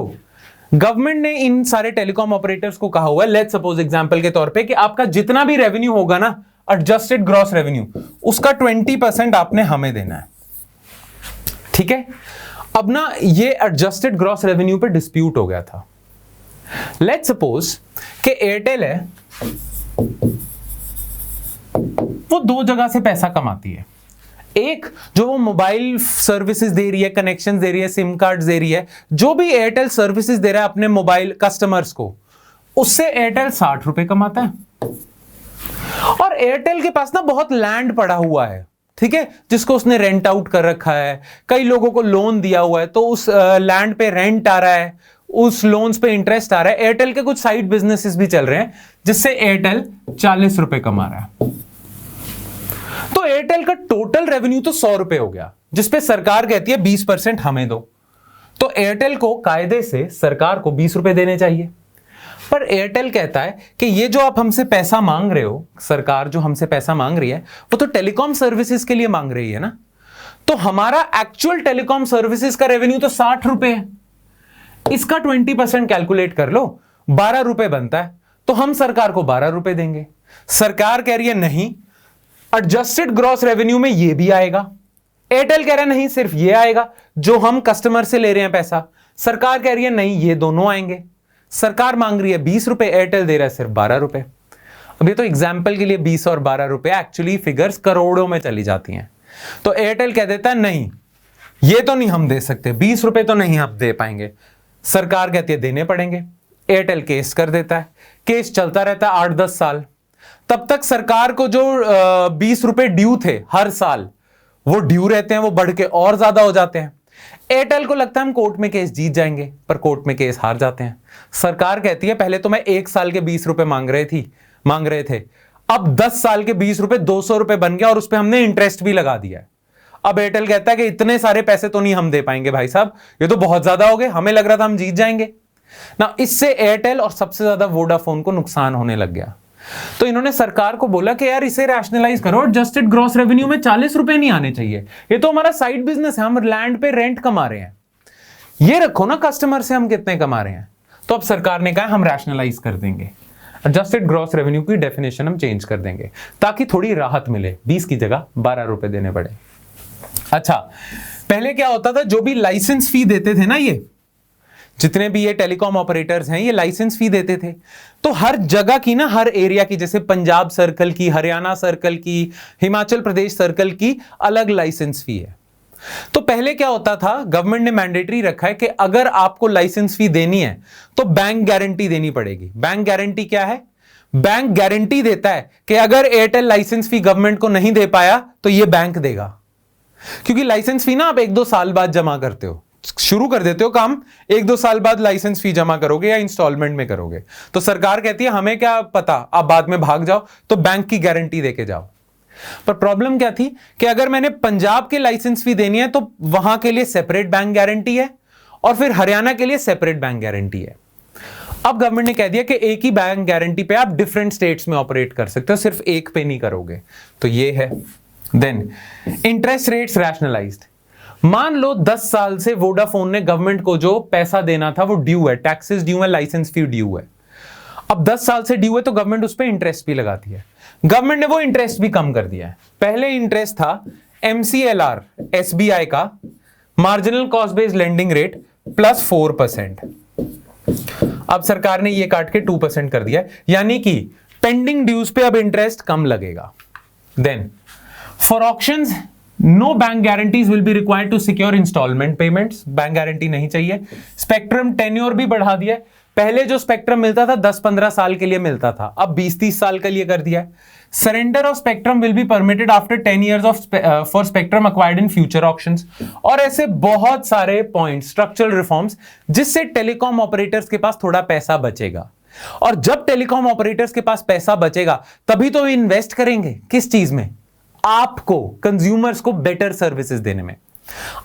गवर्नमेंट ने इन सारे टेलीकॉम ऑपरेटर्स को कहा हुआ है, लेट्स सपोज एग्जांपल के तौर पे, कि आपका जितना भी रेवेन्यू होगा ना, एडजस्टेड ग्रॉस रेवेन्यू, उसका 20% आपने हमें देना है। ठीक है, अब ना ये एडजस्टेड ग्रॉस रेवेन्यू पे डिस्प्यूट हो गया था। लेट्स सपोज कि एयरटेल है, वो दो जगह से पैसा कमाती है। एक, जो वो मोबाइल सर्विसेज दे रही है, कनेक्शन दे रही है, सिम कार्ड दे रही है, जो भी एयरटेल सर्विसेज दे रहा है अपने मोबाइल कस्टमर्स को, उससे एयरटेल 60 रुपए कमाता है। और एयरटेल के पास ना बहुत लैंड पड़ा हुआ है, ठीक है, जिसको उसने रेंट आउट कर रखा है, कई लोगों को लोन दिया हुआ है, तो उस लैंड पे रेंट आ रहा है, उस लोन्स पे इंटरेस्ट आ रहा है। एयरटेल के कुछ साइड बिजनेसेस भी चल रहे हैं जिससे एयरटेल 40 रुपए कमा रहा है। तो एयरटेल का टोटल रेवेन्यू तो 100 रुपए हो गया, जिसपे सरकार कहती है 20% हमें दो। तो एयरटेल को कायदे से सरकार को 20 रुपए देने चाहिए। पर एयरटेल कहता है कि ये जो आप हमसे पैसा मांग रहे हो, सरकार जो हमसे पैसा मांग रही है, वो तो टेलीकॉम सर्विसेज के लिए मांग रही है ना, तो हमारा एक्चुअल टेलीकॉम सर्विसेज का रेवेन्यू तो 60 रुपए है, इसका 20% कैलकुलेट कर लो, 12 रुपए बनता है, तो हम सरकार को 12 रुपए देंगे। सरकार कह रही है नहीं, एडजस्टेड ग्रॉस रेवेन्यू में ये भी आएगा। एयरटेल कह रहा है नहीं, सिर्फ ये आएगा जो हम कस्टमर से ले रहे हैं पैसा। सरकार कह रही है नहीं, ये दोनों आएंगे। सरकार मांग रही है 20 रुपए, एयरटेल दे रहा है सिर्फ 12 रुपए। अब ये तो एग्जाम्पल के लिए 20 और 12 रुपए, एक्चुअली फिगर्स करोड़ों में चली जाती हैं। तो एयरटेल कह देता है नहीं, ये तो नहीं हम दे सकते, 20 रुपए तो नहीं आप दे पाएंगे। सरकार कहती है देने पड़ेंगे। एयरटेल केस कर देता है, केस चलता रहता है 8-10 साल। तब तक सरकार को जो 20 रुपए ड्यू थे हर साल, वो ड्यू रहते हैं, वो बढ़ के और ज्यादा हो जाते हैं। एयरटेल को लगता है हम कोर्ट में केस जीत जाएंगे, पर कोर्ट में केस हार जाते हैं। सरकार कहती है पहले तो मैं 1 साल के 20 रुपए मांग रहे थे, अब 10 साल के 20 रुपए 200 रुपए बन गया, और उस पर हमने इंटरेस्ट भी लगा दिया है। अब एयरटेल कहता है कि इतने सारे पैसे तो नहीं हम दे पाएंगे भाई साहब, ये तो बहुत ज्यादा हो गए, हमें लग रहा था हम जीत जाएंगे ना। इससे एयरटेल और सबसे ज्यादा वोडाफोन को नुकसान होने लग गया। तो इन्होंने सरकार को बोला कि यार इसे रैशनलाइज करो, एडजस्टेड ग्रॉस रेवेन्यू में 40 रुपए नहीं आने चाहिए, ये तो हमारा साइड बिजनेस है, हम लैंड पे रेंट कमा रहे हैं, ये रखो ना कस्टमर से हम कितने कमा रहे हैं। तो अब सरकार ने कहा हम रैशनलाइज कर देंगे, एडजस्टेड ग्रॉस रेवेन्यू की डेफिनेशन हम चेंज कर देंगे ताकि थोड़ी राहत मिले, 20 की जगह 12 रुपए देने पड़े। अच्छा, पहले क्या होता था, जो भी लाइसेंस फी देते थे ना, ये जितने भी ये टेलीकॉम ऑपरेटर्स हैं, ये लाइसेंस फी देते थे। तो हर जगह की ना, हर एरिया की, जैसे पंजाब सर्कल की, हरियाणा सर्कल की, हिमाचल प्रदेश सर्कल की अलग लाइसेंस फी है। तो पहले क्या होता था, गवर्नमेंट ने मैंडेटरी रखा है कि अगर आपको लाइसेंस फी देनी है तो बैंक गारंटी देनी पड़ेगी। बैंक गारंटी क्या है? बैंक गारंटी देता है कि अगर एयरटेल लाइसेंस फी गवर्नमेंट को नहीं दे पाया तो ये बैंक देगा। क्योंकि लाइसेंस फी ना आप 1-2 साल बाद जमा करते हो, शुरू कर देते हो काम, 1-2 साल बाद लाइसेंस फी जमा करोगे या इंस्टॉलमेंट में करोगे। तो सरकार कहती है हमें क्या पता, आप बाद में भाग जाओ, तो बैंक की गारंटी देके जाओ। पर प्रॉब्लम क्या थी कि अगर मैंने पंजाब के लाइसेंस फी देनी है तो वहां के लिए सेपरेट बैंक गारंटी है, और फिर हरियाणा के लिए सेपरेट बैंक गारंटी है। अब गवर्नमेंट ने कह दिया कि एक ही बैंक गारंटी पे आप डिफरेंट स्टेट्स में ऑपरेट कर सकते हो, सिर्फ एक पे नहीं करोगे। तो ये है। Then interest rates rationalized. मान लो 10 साल से वोडाफोन ने गवर्नमेंट को जो पैसा देना था वो ड्यू है, टैक्सेस ड्यू है, लाइसेंस फी ड्यू है। अब 10 साल से ड्यू है तो गवर्नमेंट उस पर इंटरेस्ट भी लगाती है। गवर्नमेंट ने वो इंटरेस्ट भी कम कर दिया है। पहले इंटरेस्ट था MCLR SBI का, marginal cost based lending rate plus 4%। अब सरकार ने ये काट के 2% कर दिया, यानी कि पेंडिंग ड्यूज पे अब इंटरेस्ट कम लगेगा। Then for auctions no bank guarantees will be required to secure instalment payments. Bank guarantee नहीं चाहिए। स्पेक्ट्रम टेन्योर भी बढ़ा दिया। पहले जो स्पेक्ट्रम मिलता था 10-15 साल के लिए मिलता था, अब 20-30 साल के लिए कर दिया है। Surrender of spectrum will be permitted after 10 years for spectrum acquired in future auctions. और ऐसे बहुत सारे पॉइंट, स्ट्रक्चरल रिफॉर्म्स, जिससे टेलीकॉम ऑपरेटर्स के पास थोड़ा पैसा बचेगा। और जब टेलीकॉम ऑपरेटर्स के पास पैसा बचेगा तभी तो इन्वेस्ट करेंगे किस चीज में? आपको, कंज्यूमर्स को बेटर सर्विसेज देने में।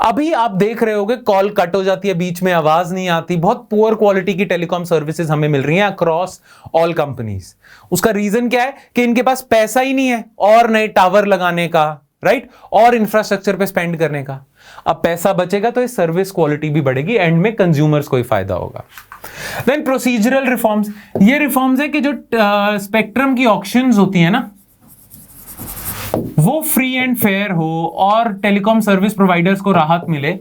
अभी आप देख रहे होगे कॉल कट हो जाती है, बीच में आवाज नहीं आती, बहुत पुअर क्वालिटी की टेलीकॉम सर्विसेज हमें मिल रही हैं अक्रॉस ऑल कंपनीज। उसका रीजन क्या है कि इनके पास पैसा ही नहीं है और नए टावर लगाने का, राइट, और इंफ्रास्ट्रक्चर पे स्पेंड करने का। अब पैसा बचेगा तो ये सर्विस क्वालिटी भी बढ़ेगी, एंड में कंज्यूमर्स को ही फायदा होगा। देन प्रोसीजरल रिफॉर्म्स, ये रिफॉर्म्स है कि जो स्पेक्ट्रम की ऑक्शंस होती है ना वो फ्री एंड फेयर हो और टेलीकॉम सर्विस प्रोवाइडर्स को राहत मिले,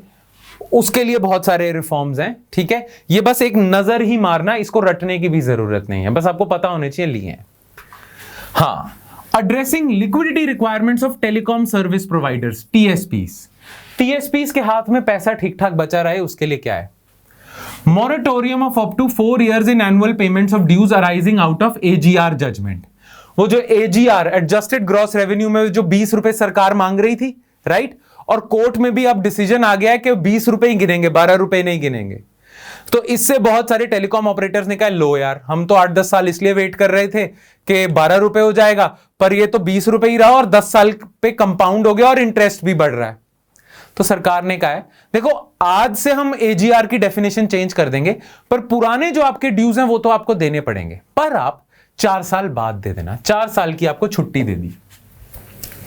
उसके लिए बहुत सारे रिफॉर्म्स हैं। ठीक है, ये बस एक नजर ही मारना, इसको रटने की भी जरूरत नहीं है, बस आपको पता होने चाहिए लिए हैं। हाँ, addressing liquidity requirements of telecom service providers, TSPs. TSPs के हाथ में पैसा ठीक ठाक बचा रहे, उसके लिए क्या है? Moratorium of up to 4 years in annual payments of dues arising out of AGR judgment. वो जो एजीआर एडजस्टेड ग्रॉस रेवेन्यू में जो 20 रुपए सरकार मांग रही थी, राइट, और कोर्ट में भी अब डिसीजन आ गया है कि 20 रुपए ही गिनेंगे, 12 रुपए नहीं गिनेंगे। तो इससे बहुत सारे टेलीकॉम ऑपरेटर्स ने कहा लो यार, हम तो 8-10 साल इसलिए वेट कर रहे थे कि 12 रुपए हो जाएगा, पर ये तो 20 रुपए ही रहा और 10 साल पे कंपाउंड हो गया और इंटरेस्ट भी बढ़ रहा है। तो सरकार ने कहा है देखो आज से हम एजीआर की डेफिनेशन चेंज कर देंगे, पर पुराने जो आपके ड्यूज हैं वो तो आपको देने पड़ेंगे, पर आप 4 साल बाद दे देना। 4 साल की आपको छुट्टी दे दी,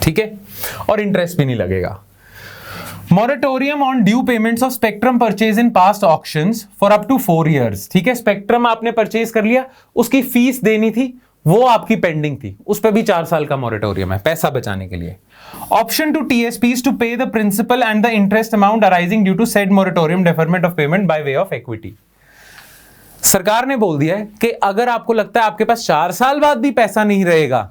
ठीक है, और इंटरेस्ट भी नहीं लगेगा। Moratorium on due payments of spectrum purchase in past auctions for up to 4 years। ठीक है, स्पेक्ट्रम आपने परचेज कर लिया, उसकी फीस देनी थी, वो आपकी पेंडिंग थी, उस पर भी 4 साल का मोरेटोरियम है पैसा बचाने के लिए। Option to TSPs to pay the principal and the interest amount arising due to said moratorium deferment of payment by way of equity. सरकार ने बोल दिया है कि अगर आपको लगता है आपके पास 4 साल बाद भी पैसा नहीं रहेगा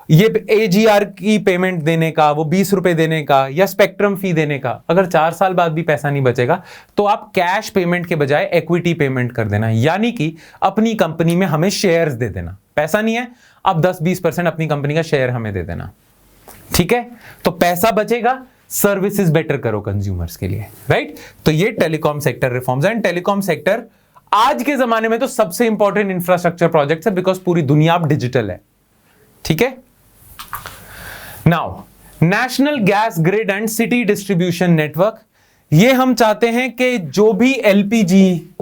ये एजीआर की पेमेंट देने का, वो 20 रुपए देने का या स्पेक्ट्रम फी देने का, अगर 4 साल बाद भी पैसा नहीं बचेगा तो आप कैश पेमेंट के बजाय इक्विटी पेमेंट कर देना, यानी कि अपनी कंपनी में हमें शेयर्स दे देना। पैसा नहीं है, आप 10-20% अपनी कंपनी का शेयर हमें दे देना। ठीक है, तो पैसा बचेगा, सर्विसेज बेटर करो कंज्यूमर्स के लिए, राइट। तो ये telecom sector reforms and telecom sector आज के जमाने में तो सबसे इंपॉर्टेंट इंफ्रास्ट्रक्चर प्रोजेक्ट है, बिकॉज पूरी दुनिया अब डिजिटल है। ठीक है, now national gas grid and city distribution network, ये हम चाहते हैं कि जो भी एलपीजी,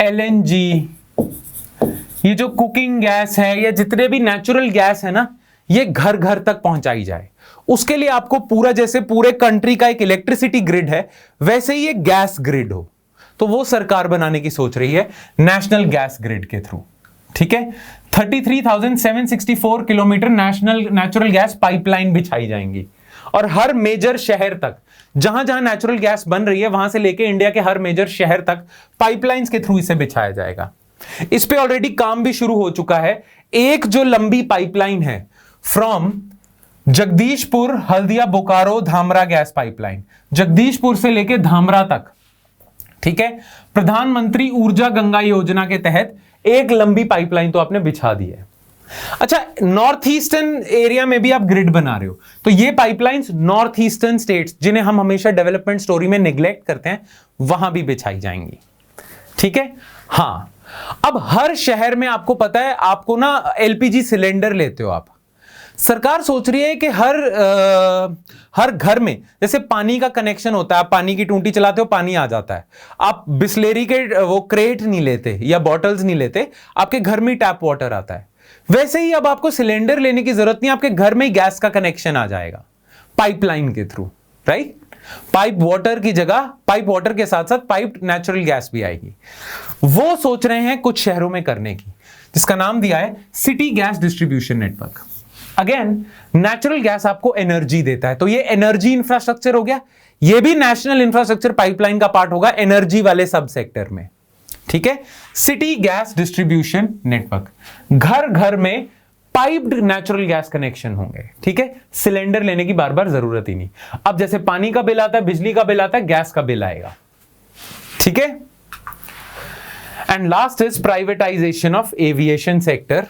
एलएनजी, ये जो कुकिंग गैस है या जितने भी नेचुरल गैस है ना, ये घर घर तक पहुंचाई जाए। उसके लिए आपको पूरा, जैसे पूरे कंट्री का एक इलेक्ट्रिसिटी ग्रिड है, वैसे ही एक गैस ग्रिड हो, तो वो सरकार बनाने की सोच रही है नेशनल गैस ग्रिड के थ्रू। ठीक है, 33,764 किलोमीटर नेचुरल गैस पाइपलाइन बिछाई जाएंगी और हर मेजर शहर तक, जहां जहां नेचुरल गैस बन रही है वहां से लेके इंडिया के हर मेजर शहर तक पाइपलाइंस के थ्रू इसे बिछाया जाएगा। इस पे ऑलरेडी काम भी शुरू हो चुका है। एक जो लंबी पाइपलाइन है from Jagdishpur, Haldia, Bokaro, Dhamra gas pipeline, Jagdishpur से लेके धामरा तक, ठीक है, प्रधानमंत्री ऊर्जा गंगा योजना के तहत एक लंबी पाइपलाइन तो आपने बिछा दी है। अच्छा, नॉर्थ ईस्टर्न एरिया में भी आप ग्रिड बना रहे हो, तो ये पाइपलाइंस नॉर्थ ईस्टर्न स्टेट्स, जिन्हें हम हमेशा डेवलपमेंट स्टोरी में निग्लेक्ट करते हैं, वहां भी बिछाई जाएंगी। ठीक है, हाँ, अब हर शहर में आपको पता है, आपको ना एलपीजी सिलेंडर लेते हो आप, सरकार सोच रही है कि हर घर में, जैसे पानी का कनेक्शन होता है, आप पानी की टूटी चलाते हो, पानी आ जाता है, आप बिस्लेरी के वो क्रेट नहीं लेते या बॉटल्स नहीं लेते, आपके घर में टैप वाटर आता है, वैसे ही अब आपको सिलेंडर लेने की जरूरत नहीं, आपके घर में गैस का कनेक्शन आ जाएगा पाइपलाइन के थ्रू, राइट। पाइप वाटर की जगह, पाइप वाटर के साथ साथ पाइप नेचुरल गैस भी आएगी। वो सोच रहे हैं कुछ शहरों में करने की, जिसका नाम दिया है city gas distribution network. Again, natural gas आपको एनर्जी देता है, तो ये एनर्जी इंफ्रास्ट्रक्चर हो गया, ये भी नेशनल इंफ्रास्ट्रक्चर पाइपलाइन का पार्ट होगा एनर्जी वाले सब सेक्टर में। ठीक है, सिटी गैस डिस्ट्रीब्यूशन नेटवर्क, घर घर में पाइप्ड नेचुरल गैस कनेक्शन होंगे। ठीक है, सिलेंडर लेने की बार बार जरूरत ही नहीं। अब जैसे पानी का बिल आता है, बिजली का बिल आता है, गैस का बिल आएगा। ठीक है, and last is privatisation of aviation sector.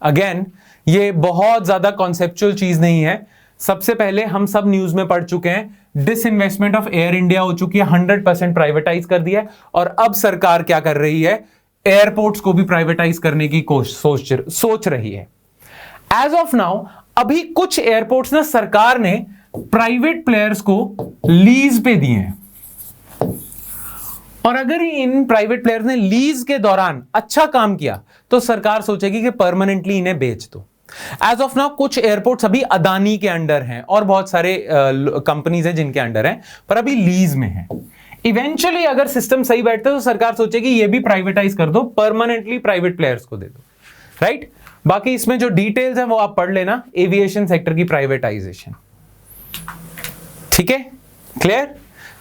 Again, ये बहुत ज्यादा कॉन्सेप्चुअल चीज नहीं है। सबसे पहले हम सब न्यूज में पढ़ चुके हैं, डिसइन्वेस्टमेंट ऑफ एयर इंडिया हो चुकी है, 100% प्राइवेटाइज कर दिया है, और अब सरकार क्या कर रही है, एयरपोर्ट्स को भी प्राइवेटाइज करने की सोच रही है। एज ऑफ नाउ अभी कुछ एयरपोर्ट्स ना सरकार ने प्राइवेट प्लेयर्स को लीज पे दिए हैं, और अगर इन प्राइवेट प्लेयर्स ने लीज के दौरान अच्छा काम किया तो सरकार सोचेगी कि परमानेंटली इन्हें बेच दो। एज ऑफ नाउ कुछ एयरपोर्ट्स अभी अदानी के अंडर हैं और बहुत सारे कंपनीज हैं जिनके अंडर हैं, पर अभी लीज में हैं। इवेंचुअली अगर सिस्टम सही बैठता है तो सरकार सोचेगी ये भी प्राइवेटाइज कर दो, परमानेंटली प्राइवेट प्लेयर्स को दे दो, राइट? बाकी इसमें जो डिटेल्स है वो आप पढ़ लेना, एविएशन सेक्टर की प्राइवेटाइजेशन। ठीक है, क्लियर?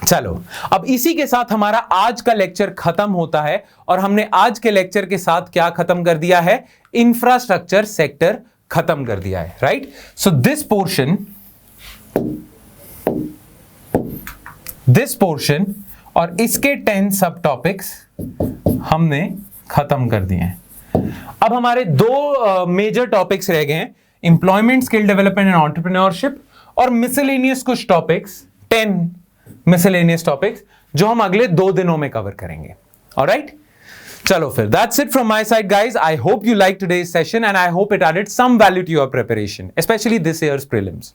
चलो, अब इसी के साथ हमारा आज का लेक्चर खत्म होता है और हमने आज के लेक्चर के साथ क्या खत्म कर दिया है? इंफ्रास्ट्रक्चर सेक्टर खत्म कर दिया है, राइट? सो दिस पोर्शन और इसके 10 सब टॉपिक्स हमने खत्म कर दिए हैं। अब हमारे दो मेजर टॉपिक्स रह गए हैं, employment, skill development and entrepreneurship, और मिसलेनियस कुछ टॉपिक्स, 10 मिसलेनियस टॉपिक्स जो हम अगले 2 दिनों में कवर करेंगे। ऑलराइट, चलो फिर, that's it from my side guys. I hope you liked today's session and I hope it added some value to your preparation, especially this year's prelims.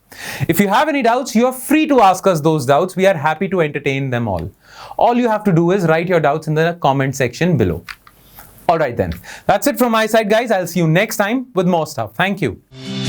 If you have any doubts, you are free to ask us those doubts. We are happy to entertain them all. All you have to do is write your doubts in the comment section below. Alright then, that's it from my side guys. I'll see you next time with more stuff. Thank you.